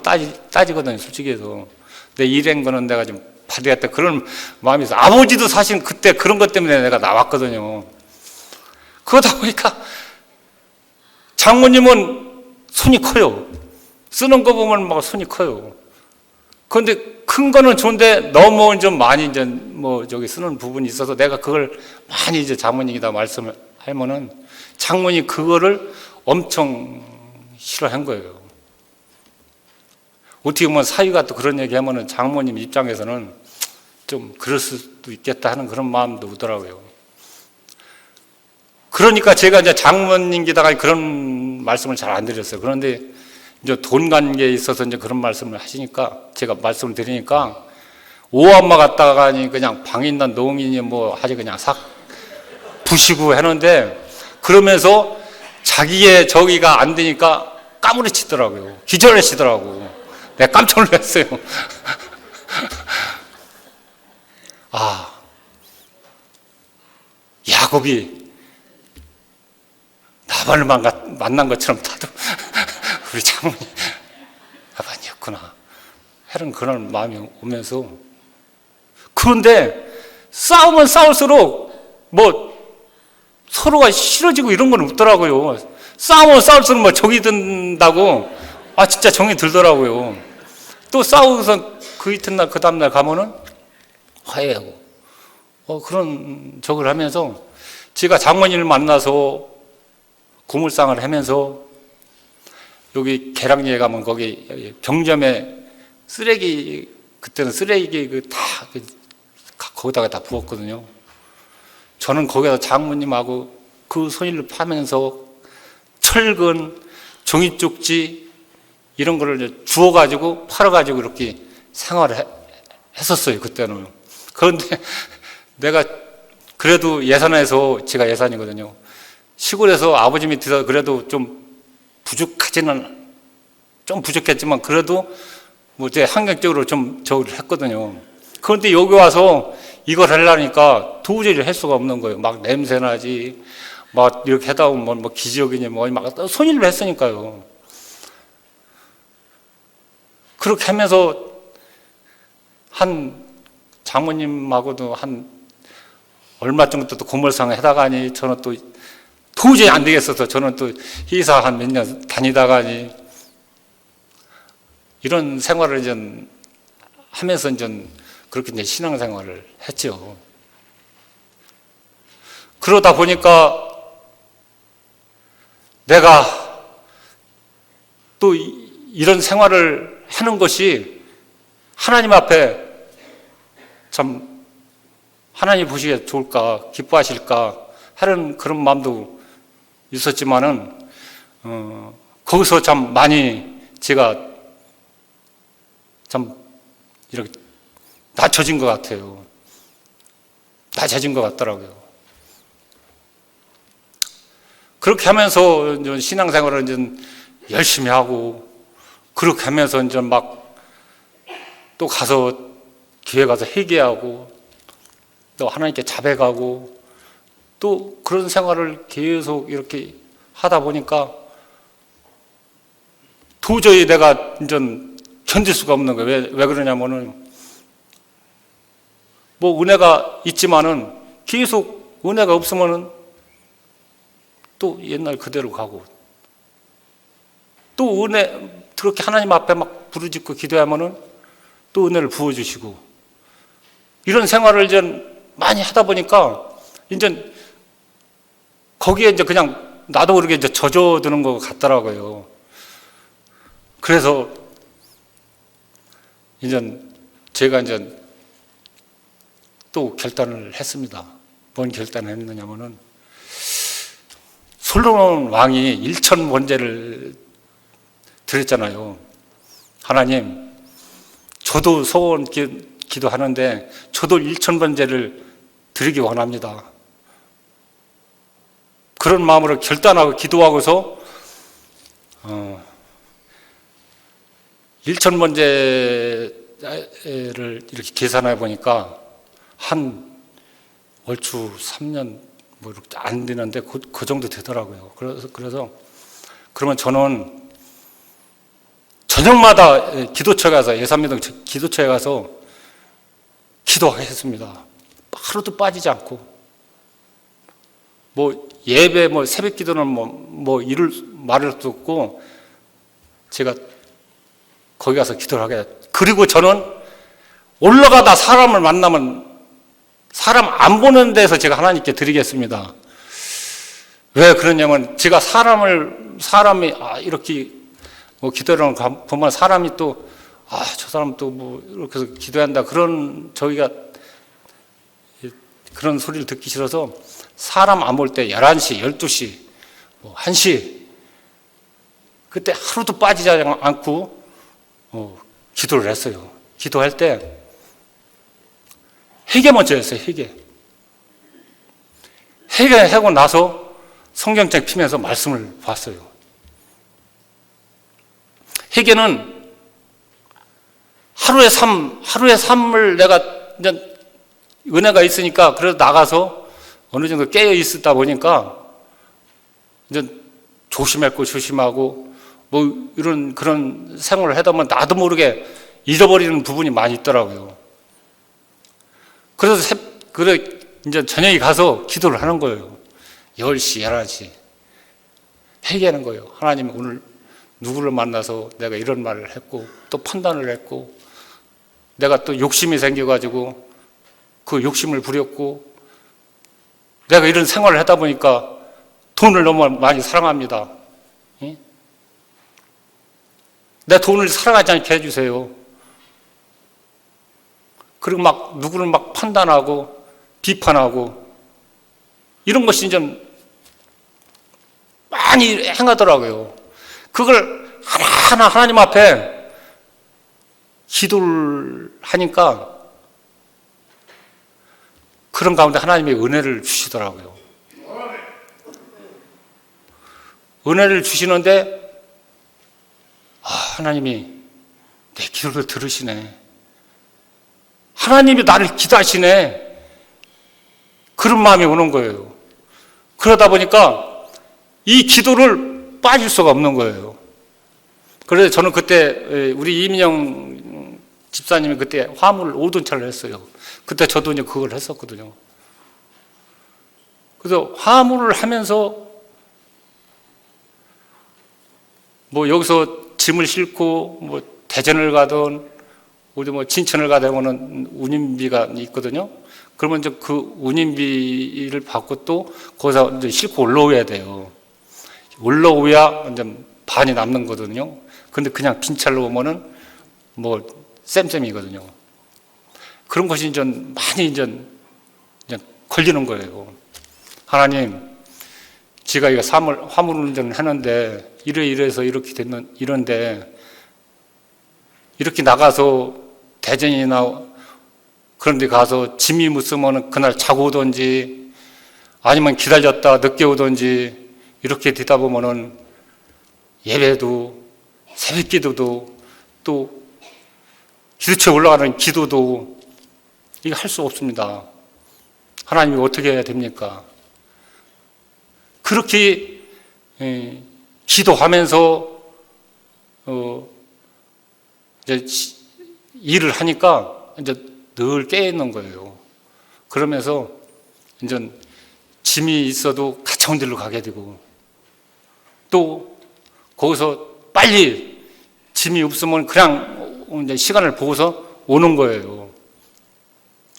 따지거든요, 솔직히 해서. 내 일한 거는 내가 좀 받아야겠다. 그런 마음이 있어. 아버지도 사실 그때 그런 것 때문에 내가 나왔거든요. 그러다 보니까 장모님은 손이 커요. 쓰는 거 보면 손이 커요. 그런데 큰 거는 좋은데 너무 좀 많이 이제 뭐 저기 쓰는 부분이 있어서 내가 그걸 많이 이제 장모님이다 말씀을 하면은 장모님이 그거를 엄청 싫어한 거예요. 어떻게 보면 사위가 또 그런 얘기 하면은 장모님 입장에서는 좀 그럴 수도 있겠다 하는 그런 마음도 오더라고요. 그러니까 제가 이제 장모님께다가 그런 말씀을 잘 안 드렸어요. 그런데 이제 돈 관계에 있어서 이제 그런 말씀을 하시니까 제가 말씀을 드리니까 오한마 갔다가니 그냥 방에 있는 농인이 뭐 하지 그냥 싹 부시고 하는데 그러면서 자기의 저기가 안 되니까 까무러치더라고요. 기절하시더라고. 내가 깜짝 놀랐어요. 아, 야곱이 나발을 만난 것처럼 나도 우리 장모님 아버님이었구나 하는 그런 마음이 오면서 그런데 싸우면 싸울수록 뭐 서로가 싫어지고 이런 건 없더라고요. 싸우면 싸울수록 뭐 정이 든다고 진짜 정이 들더라고요. 또 싸우고서 그 이튿날 그 다음날 가면은 화해하고 그런 적을 하면서 제가 장모님을 만나서 구물상을 하면서 여기 계량리에 가면 거기 병점에 쓰레기 그때는 쓰레기 다 거기다가 다 부었거든요. 저는 거기다 장모님하고 그 손일을 파면서 철근, 종이쪽지 이런 거를 주워가지고 팔아가지고 이렇게 생활을 했었어요. 그때는. 그런데 내가 그래도 예산에서 제가 예산이거든요. 시골에서 아버지 밑에서 그래도 좀 부족했지만 그래도 뭐 제 환경적으로 좀 저를 했거든요. 그런데 여기 와서 이걸 하려니까 도저히 할 수가 없는 거예요. 막 냄새 나지, 막 이렇게 하다 보면 뭐 기저귀니 뭐 막 손일을 했으니까요. 그렇게 하면서 한 장모님하고도 한 얼마 정도 또 고물상을 하다가니 저는 또 도저히 안 되겠어서 저는 또 회사 한 몇 년 다니다가니 이런 생활을 이제 하면서 이제 그렇게 이제 신앙생활을 했죠. 그러다 보니까 내가 또 이런 생활을 하는 것이 하나님 앞에 참 하나님 보시기에 좋을까, 기뻐하실까 하는 그런 마음도 있었지만은 거기서 참 많이 제가 참 이렇게 낮춰진 것 같아요. 낮아진 것 같더라고요. 그렇게 하면서 이제 신앙생활을 이제 열심히 하고 그렇게 하면서 이제 막 또 가서 교회 가서 회개하고 또 하나님께 자백하고 또 그런 생활을 계속 이렇게 하다 보니까 도저히 내가 이제 견딜 수가 없는 거예요. 왜 그러냐면은 뭐 은혜가 있지만은 계속 은혜가 없으면은 또 옛날 그대로 가고 또 은혜 그렇게 하나님 앞에 막 부르짖고 기도하면은 또 은혜를 부어주시고 이런 생활을 이제 많이 하다 보니까 이제 거기에 이제 그냥 나도 모르게 이제 젖어드는 것 같더라고요. 그래서 이제 제가 이제 또 결단을 했습니다. 뭔 결단을 했느냐면은 솔로몬 왕이 일천 번제를 드렸잖아요. 하나님, 저도 소원 기도하는데 저도 1000번제를 드리기 원합니다. 그런 마음으로 결단하고 기도하고서 1000번제를 이렇게 계산해 보니까 한 얼추 3년 뭐 이렇게 안 되는데 그 정도 되더라고요. 그래서 그러면 저는 저녁마다 기도처에 가서 예산미동 기도처에 가서 기도하겠습니다. 하루도 빠지지 않고 뭐 예배 뭐 새벽 기도는 뭐 이를 말할 수 없고 제가 거기 가서 기도를 그리고 저는 올라가다 사람을 만나면 사람 안 보는 데서 제가 하나님께 드리겠습니다. 왜 그러냐면 제가 사람이 이렇게 뭐 기도를 보면 사람이 또 저 사람 또 뭐 이렇게 해서 기도한다 그런 저희가 그런 소리를 듣기 싫어서 사람 안 볼 때 11시, 12시, 뭐 1시 그때 하루도 빠지지 않고 기도를 했어요. 기도할 때 회개 먼저 했어요. 회개하고 나서 성경책 피면서 말씀을 봤어요. 회개는 하루의 삶을 내가 이제 은혜가 있으니까 그래도 나가서 어느 정도 깨어 있었다 보니까 이제 조심하고 뭐 이런 그런 생활을 하다 보면 나도 모르게 잊어버리는 부분이 많이 있더라고요. 그래서 이제 저녁에 가서 기도를 하는 거예요. 10시, 11시. 회개하는 거예요. 하나님 오늘 누구를 만나서 내가 이런 말을 했고 또 판단을 했고 내가 또 욕심이 생겨가지고 그 욕심을 부렸고 내가 이런 생활을 하다 보니까 돈을 너무 많이 사랑합니다. 내 돈을 사랑하지 않게 해주세요. 그리고 막 누구를 막 판단하고 비판하고 이런 것이 좀 많이 행하더라고요. 그걸 하나하나 하나님 앞에 기도를 하니까 그런 가운데 하나님이 은혜를 주시더라고요. 은혜를 주시는데 하나님이 내 기도를 들으시네. 하나님이 나를 기도하시네. 그런 마음이 오는 거예요. 그러다 보니까 이 기도를 빠질 수가 없는 거예요. 그래서 저는 그때 우리 이민영 집사님이 그때 화물 5톤차를 했어요. 그때 저도 이제 그걸 했었거든요. 그래서 화물을 하면서 뭐 여기서 짐을 싣고 뭐 대전을 가든 우리 뭐 진천을 가다보면 운임비가 있거든요. 그러면 이제 그 운임비를 받고 또 거기서 이제 싣고 올라오야 돼요. 올라오야 이제 반이 남는 거거든요. 근데 그냥 빈 차로 오면은 뭐 쌤쌤이거든요. 그런 것이 이제 많이 이제 걸리는 거예요. 하나님, 제가 이거 화물 운전을 하는데 이래서 이렇게 됐는 이런데 이렇게 나가서 대전이나 그런 데 가서 짐이 묻으면 그날 자고 오든지 아니면 기다렸다 늦게 오든지 이렇게 되다 보면은 예배도 새벽 기도도 또 기도처에 올라가는 기도도 이거 할 수 없습니다. 하나님이 어떻게 해야 됩니까? 그렇게 기도하면서 이제 일을 하니까 이제 늘 깨어 있는 거예요. 그러면서 이제 짐이 있어도 가까운 데로 가게 되고 또 거기서 빨리 짐이 없으면 그냥 이제 시간을 보고서 오는 거예요.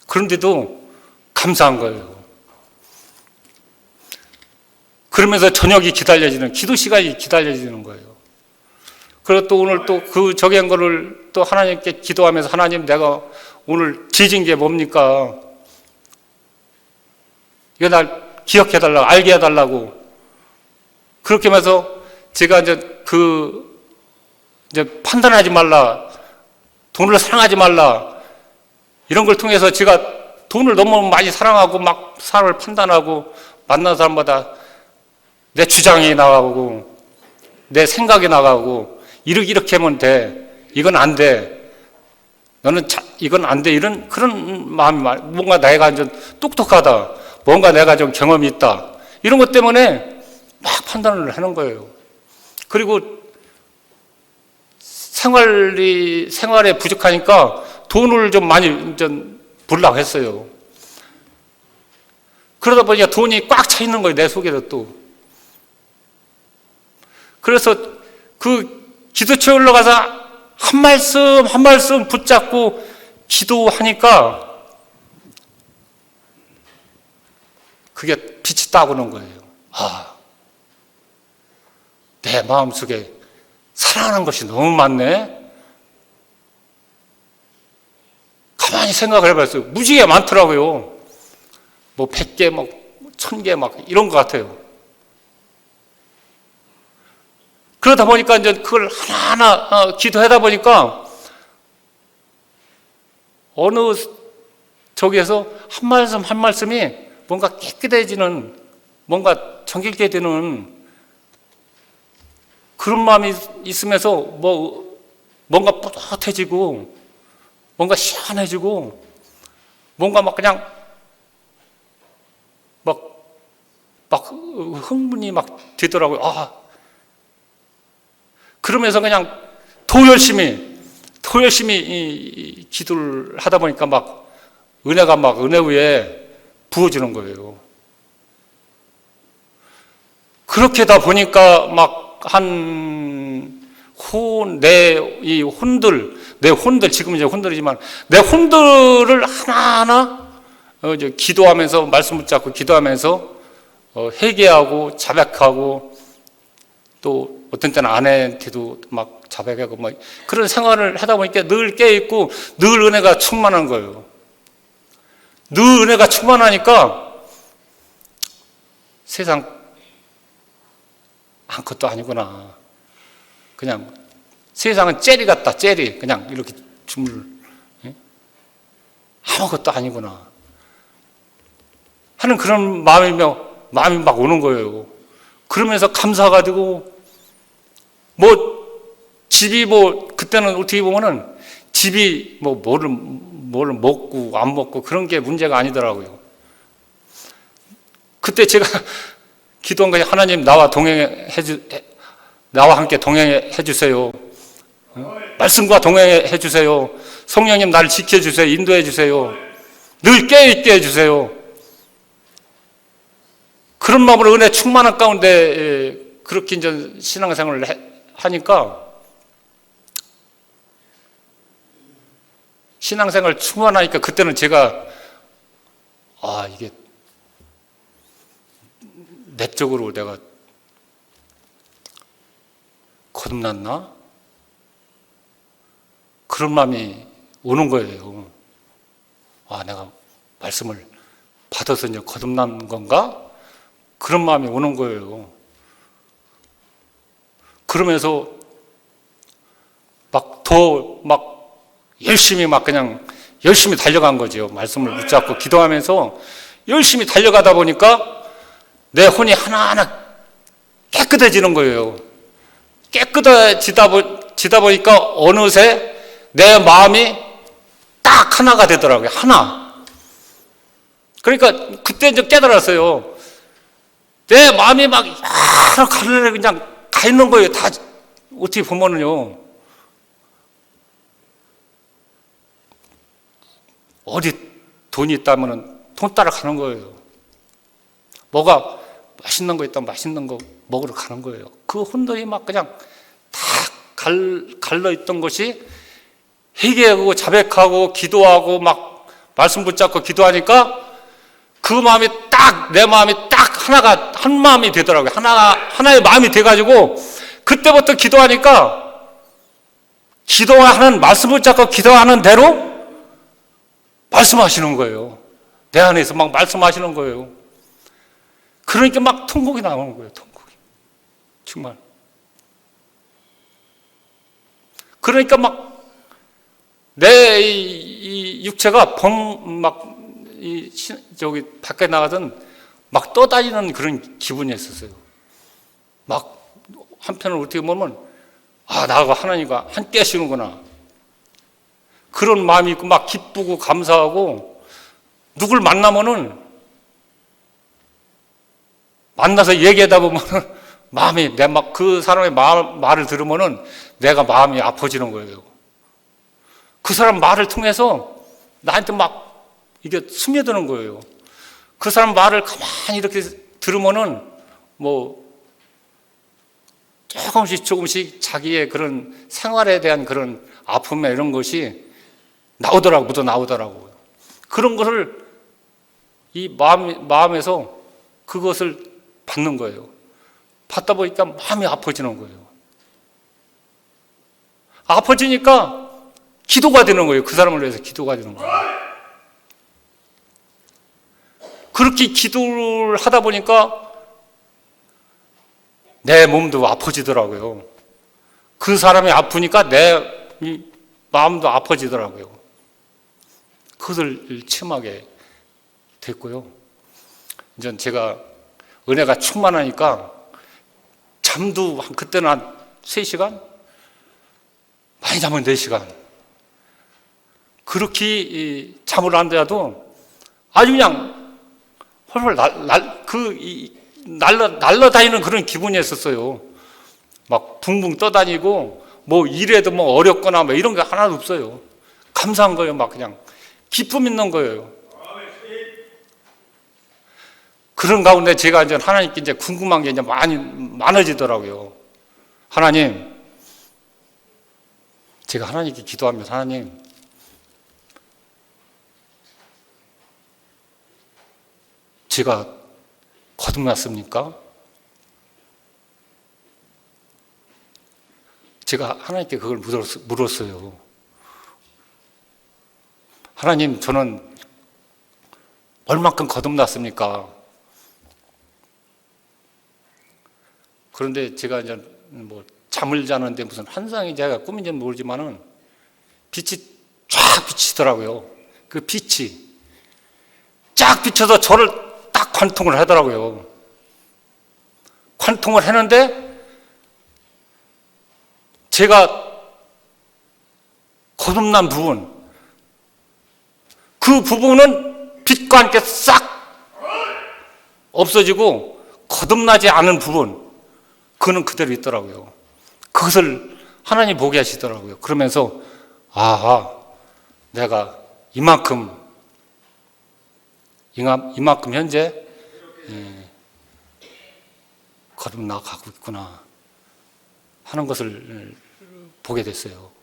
그런데도 감사한 거예요. 그러면서 저녁이 기다려지는, 기도 시간이 기다려지는 거예요. 그리고 또 오늘 또 그 정한 거를 또 하나님께 기도하면서 하나님 내가 오늘 지진 게 뭡니까? 이거 날 기억해달라고, 알게 해달라고. 그렇게 하면서 제가 이제 판단하지 말라, 돈을 사랑하지 말라, 이런 걸 통해서 제가 돈을 너무 많이 사랑하고 막 사람을 판단하고 만난 사람마다 내 주장이 나가고 내 생각이 나가고 이렇게 하면 돼. 이건 안 돼. 너는 이건 안 돼. 이런 그런 마음이 뭔가 내가 좀 똑똑하다. 뭔가 내가 좀 경험이 있다. 이런 것 때문에 막 판단을 하는 거예요. 그리고 생활에 부족하니까 돈을 좀 많이 좀 벌려고 했어요. 그러다 보니까 돈이 꽉 차 있는 거예요. 내 속에도 또. 그래서 그 기도처에 올라가서 한 말씀 한 말씀 붙잡고 기도하니까 그게 빛이 딱 오는 거예요. 아, 내 마음속에 사랑하는 것이 너무 많네. 가만히 생각을 해봤어요. 무지개 많더라고요. 뭐 100개, 뭐 1000개 막 이런 것 같아요. 그러다 보니까 이제 그걸 하나하나 기도하다 보니까 어느 저기에서 한 말씀 한 말씀이 뭔가 깨끗해지는, 뭔가 정결게 되는 그런 마음이 있으면서 뭔가 뿌듯해지고 뭔가 시원해지고 뭔가 막 그냥 막 흥분이 막 되더라고요. 아, 그러면서 그냥 더 열심히 이 기도를 하다 보니까 막 은혜가 막 은혜 위에 부어지는 거예요. 그렇게 다 보니까 막 내 혼들, 지금 이제 혼들이지만 내 혼들을 하나하나 이제 기도하면서 말씀 붙잡고 기도하면서 회개하고 자백하고 또 어떤 때는 아내한테도 막 자백하고 뭐 그런 생활을 하다 보니까 늘 깨있고 늘 은혜가 충만한 거예요. 늘 은혜가 충만하니까 세상 아무것도 아니구나. 그냥 세상은 젤리 같다, 젤리. 그냥 이렇게 아무것도 아니구나 하는 그런 마음이 막 오는 거예요. 그러면서 감사가 되고, 집이 그때는 어떻게 보면은 집이 뭐를 먹고 안 먹고 그런 게 문제가 아니더라고요. 그때 제가 기도한 것이 하나님 나와 함께 동행해 주세요. 말씀과 동행해 주세요. 성령님 나를 지켜주세요. 인도해 주세요. 늘 깨있게 해주세요. 그런 마음으로 은혜 충만한 가운데 그렇게 이제 신앙생활을 하니까 신앙생활 충만하니까 그때는 제가 이게 내적으로 내가 거듭났나? 그런 마음이 오는 거예요. 내가 말씀을 받아서 이제 거듭난 건가? 그런 마음이 오는 거예요. 그러면서 더 열심히 그냥 열심히 달려간 거죠. 말씀을 붙잡고 기도하면서 열심히 달려가다 보니까 내 혼이 하나하나 깨끗해지는 거예요. 깨끗해지다 보니까 어느새 내 마음이 딱 하나가 되더라고요. 하나. 그러니까 그때 이제 깨달았어요. 내 마음이 막 여러 갈래 그냥 가 있는 거예요. 다 어떻게 보면은요. 어디 돈이 있다면은 돈 따라 가는 거예요. 뭐가 맛있는 거 있다면 맛있는 거 먹으러 가는 거예요. 그 혼돈이 막 그냥 다 갈려 있던 것이 회개하고 자백하고 기도하고 막 말씀 붙잡고 기도하니까 그 마음이 내 마음이 딱 하나가 한 마음이 되더라고요. 하나의 마음이 돼가지고 그때부터 기도하니까 기도하는 말씀 붙잡고 기도하는 대로 말씀하시는 거예요. 내 안에서 막 말씀하시는 거예요. 그러니까 막 통곡이 나오는 거예요. 통곡이 정말. 그러니까 막 내 이 육체가 저기 밖에 나가던 막 떠다니는 그런 기분이었어요. 막 한편으로 어떻게 보면 나하고 하나님과 함께 하시는구나. 그런 마음이 있고 막 기쁘고 감사하고 누굴 만나면은 만나서 얘기하다 보면은 마음이 그 사람의 말을 들으면은 내가 마음이 아파지는 거예요. 그 사람 말을 통해서 나한테 막 이게 스며드는 거예요. 그 사람 말을 가만히 이렇게 들으면은 조금씩 조금씩 자기의 그런 생활에 대한 그런 아픔이나 이런 것이 나오더라고, 묻어 나오더라고요. 그런 것을 이 마음에서 그것을 받는 거예요. 받다 보니까 마음이 아파지는 거예요. 아파지니까 기도가 되는 거예요. 그 사람을 위해서 기도가 되는 거예요. 그렇게 기도를 하다 보니까 내 몸도 아파지더라고요. 그 사람이 아프니까 내 마음도 아파지더라고요. 그것을 체험하게 됐고요. 이제 제가 은혜가 충만하니까 잠도 그때는 한 3시간? 많이 자면 4시간. 그렇게 잠을 안 자도 아주 그냥 헐헐 날라다니는 그런 기분이었었어요. 막 붕붕 떠다니고 뭐 일해도 뭐 어렵거나 뭐 이런 게 하나도 없어요. 감사한 거예요. 막 그냥 기쁨 있는 거예요. 그런 가운데 제가 이제 하나님께 이제 궁금한 게 이제 많아지더라고요. 하나님, 제가 하나님께 기도하면서 하나님, 제가 거듭났습니까? 제가 하나님께 그걸 물었어요. 하나님, 저는 얼마큼 거듭났습니까? 그런데 제가 이제 뭐 잠을 자는데 무슨 환상이 제가 꿈인지는 모르지만은 빛이 쫙 비치더라고요. 그 빛이 쫙 비쳐서 저를 딱 관통을 하더라고요. 관통을 했는데 제가 거듭난 부분, 그 부분은 빛과 함께 싹 없어지고 거듭나지 않은 부분, 그는 그대로 있더라고요. 그것을 하나님 보게 하시더라고요. 그러면서 아하, 내가 이만큼 현재 거듭나 가고 있구나 하는 것을 보게 됐어요.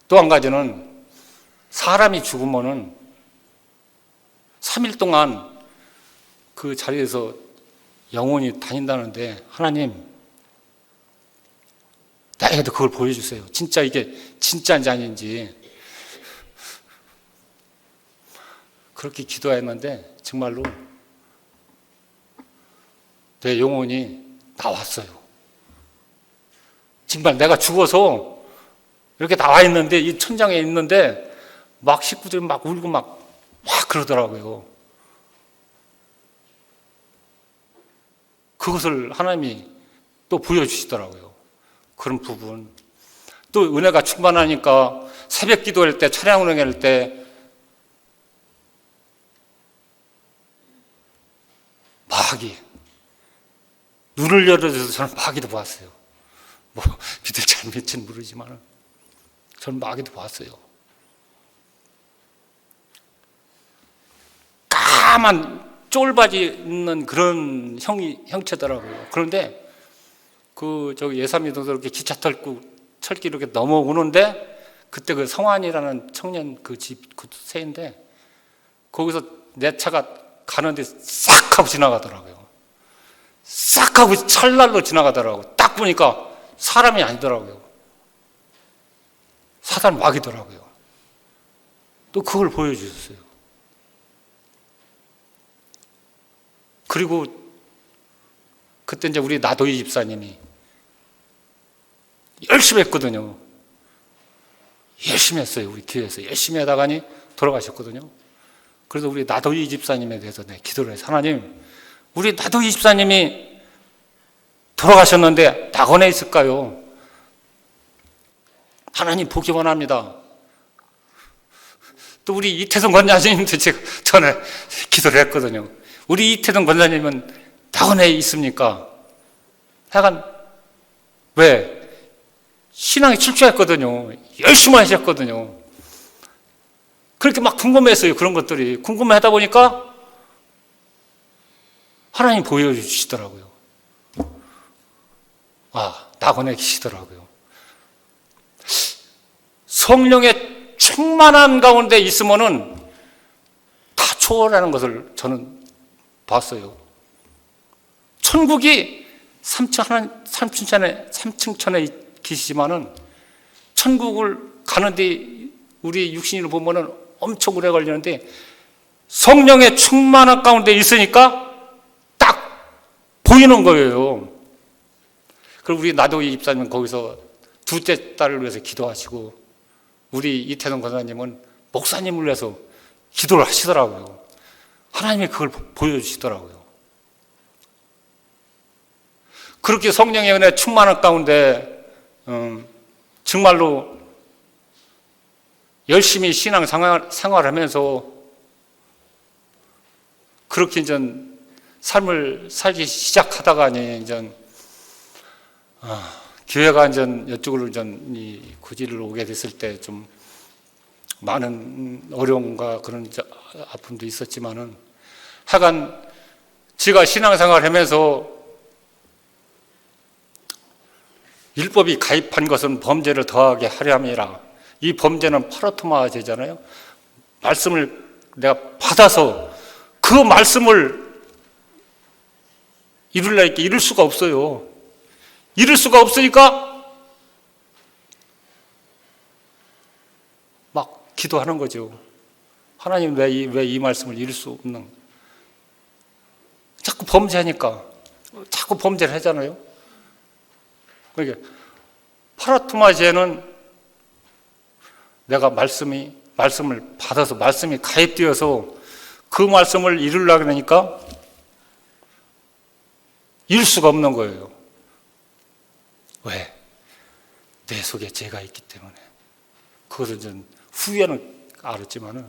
또 한 가지는 사람이 죽으면은 3일 동안 그 자리에서 영혼이 다닌다는데 하나님, 나에게도 그걸 보여주세요. 진짜 이게 진짜인지 아닌지. 그렇게 기도했는데 정말로 내 영혼이 나왔어요. 정말 내가 죽어서 이렇게 나와 있는데, 이 천장에 있는데 막 식구들이 막 울고 막 그러더라고요. 그것을 하나님이 또 보여주시더라고요. 그런 부분. 또 은혜가 충만하니까 새벽 기도할 때, 찬양 운행할 때 마귀, 눈을 열어줘서 저는 마귀도 봤어요. 뭐 믿을 잘 믿지는 모르지만 저는 마귀도 봤어요. 까만 쫄바지 입는 그런 형체더라고요. 그런데 저기 예삼이동서 이렇게 기차 털고 철길 이렇게 넘어오는데, 그때 그 성환이라는 청년 그 집, 그 새인데, 거기서 내 차가 가는데 싹 하고 지나가더라고요. 싹 하고 찰날로 지나가더라고요. 딱 보니까 사람이 아니더라고요. 사단 마귀더라고요. 또 그걸 보여주셨어요. 그리고 그때 이제 우리 나도희 집사님이 열심히 했거든요. 열심히 했어요. 우리 교회에서 열심히 하다가니 돌아가셨거든요. 그래서 우리 나도희 집사님에 대해서 기도를 해서, 하나님, 우리 나도희 집사님이 돌아가셨는데 낙원에 있을까요? 하나님 보기 원합니다. 또 우리 이태성 권사님도 제가 전에 기도를 했거든요. 우리 이태성 권사님은 낙원에 있습니까? 하여간 왜? 신앙이 출중했거든요. 열심히 하셨거든요. 그렇게 막 궁금했어요. 그런 것들이 궁금하다 보니까 하나님 보여주시더라고요. 아, 낙원에 계시더라고요. 성령의 충만한 가운데 있으면은 다 초월하는 것을 저는 봤어요. 천국이 3층천에 계시지만은 천국을 가는데 우리 육신으로 보면은 엄청 오래 걸리는데 성령의 충만한 가운데 있으니까 딱 보이는 거예요. 그리고 우리 나도희 집사님은 거기서 둘째 딸을 위해서 기도하시고 우리 이태동 권사님은 목사님을 위해서 기도를 하시더라고요. 하나님이 그걸 보여주시더라고요. 그렇게 성령의 은혜 충만한 가운데 정말로 열심히 신앙 생활하면서 그렇게 이제 삶을 살기 시작하다가니 이제 교회가 이제 이쪽으로 이제 이 구지를 오게 됐을 때 좀 많은 어려움과 그런 아픔도 있었지만은 하여간 제가 신앙생활하면서 율법이 가입한 것은 범죄를 더하게 하려 함이라. 이 범죄는 파라토마 죄잖아요. 말씀을 내가 받아서 그 말씀을 이루려니까 이룰 수가 없어요. 이룰 수가 없으니까 막 기도하는 거죠. 하나님 왜 이 말씀을 이룰 수 없는? 자꾸 범죄하니까 자꾸 범죄를 하잖아요. 그러니까 파라토마 죄는 내가 말씀을 받아서 말씀이 가입되어서 그 말씀을 이루려고 하니까 이룰 수가 없는 거예요. 왜? 내 속에 죄가 있기 때문에. 그것을 전 후에는 알았지만은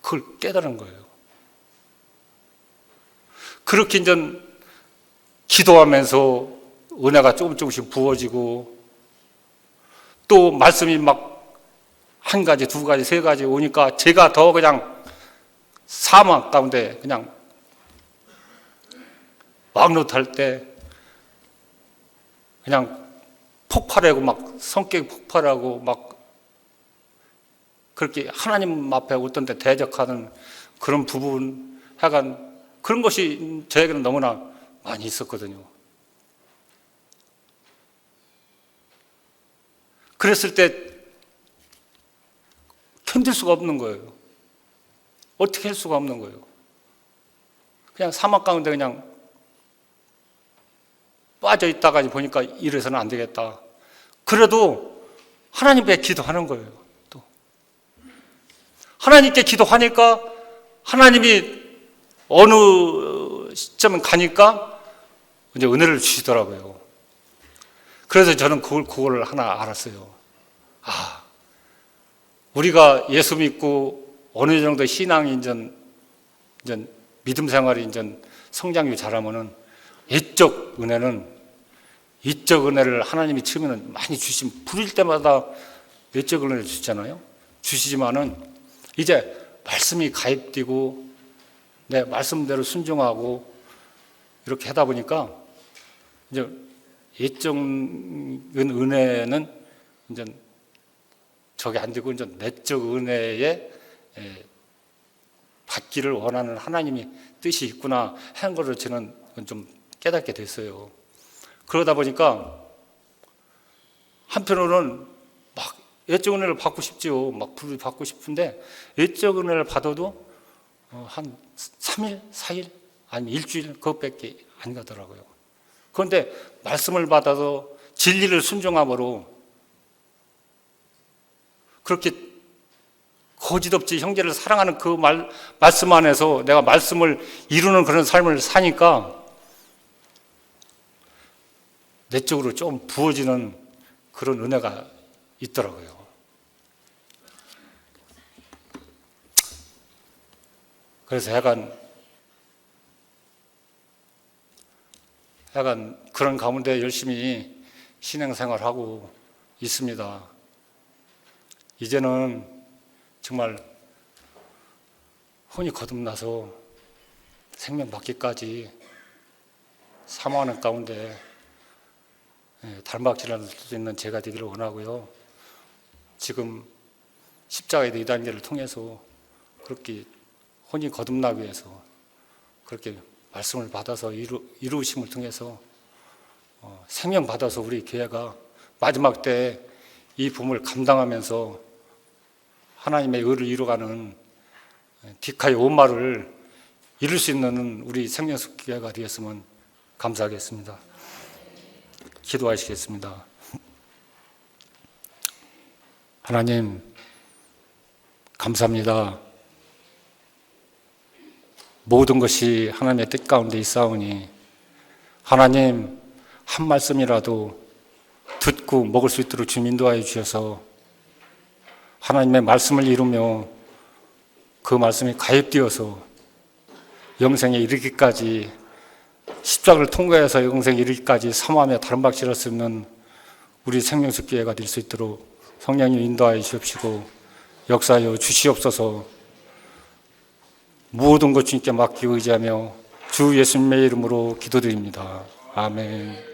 그걸 깨달은 거예요. 그렇게 이제 기도하면서 은혜가 조금씩 부어지고 또 말씀이 막 한 가지, 두 가지, 세 가지 오니까 제가 더 그냥 사막 가운데 그냥 왕노탈 때 그냥 폭발하고 막 성격이 폭발하고 막 그렇게 하나님 앞에 어떤 때 대적하는 그런 부분, 하여간 그런 것이 저에게는 너무나 많이 있었거든요. 그랬을 때 견딜 수가 없는 거예요. 어떻게 할 수가 없는 거예요. 그냥 사막 가운데 그냥 빠져 있다가 보니까 이래서는 안 되겠다. 그래도 하나님께 기도하는 거예요. 또 하나님께 기도하니까 하나님이 어느 시점 가니까 이제 은혜를 주시더라고요. 그래서 저는 그걸 하나 알았어요. 우리가 예수 믿고 어느 정도 신앙이 이제 믿음 생활이 이제 성장이 잘하면은 이적 은혜를 하나님이 처음에는 많이 주시면 부릴 때마다 이적 은혜를 주잖아요. 주시지만은 이제 말씀이 가입되고 내 말씀대로 순종하고 이렇게 하다 보니까 이제 이적 은혜는 이제 저게 안 되고 이제 내적 은혜에 받기를 원하는 하나님이 뜻이 있구나 하는 것을 저는 좀 깨닫게 됐어요. 그러다 보니까 한편으로는 막 외적 은혜를 받고 싶지요. 막 불을 받고 싶은데 외적 은혜를 받아도 한 3일, 4일, 아니면 일주일 그것밖에 안 가더라고요. 그런데 말씀을 받아서 진리를 순종함으로 그렇게 거짓없이 형제를 사랑하는 그 말씀 안에서 내가 말씀을 이루는 그런 삶을 사니까 내적으로 좀 부어지는 그런 은혜가 있더라고요. 그래서 약간 그런 가운데 열심히 신앙생활하고 있습니다. 이제는 정말 혼이 거듭나서 생명 받기까지 사모하는 가운데 다름박질할 수 있는 제가 되기를 원하고요. 지금 십자가의 이 단계를 통해서 그렇게 혼이 거듭나기 위해서 그렇게 말씀을 받아서 이루심을 통해서 생명 받아서 우리 교회가 마지막 때 이 부분을 감당하면서 하나님의 의를 이루어가는 디카의 온마를 이룰 수 있는 우리 생명수 교회가 되었으면 감사하겠습니다. 기도하시겠습니다. 하나님, 감사합니다. 모든 것이 하나님의 뜻 가운데 있사오니 하나님 한 말씀이라도 듣고 먹을 수 있도록 주님 인도하여 주셔서 하나님의 말씀을 이루며 그 말씀이 가입되어서 영생에 이르기까지 십자가를 통과해서 영생에 이르기까지 사모하며 다름박질할 수 있는 우리 생명수 교회가 될 수 있도록 성령님 인도하여 주십시고 역사하여 주시옵소서. 모든 것 주님께 맡기고 의지하며 주 예수님의 이름으로 기도드립니다. 아멘.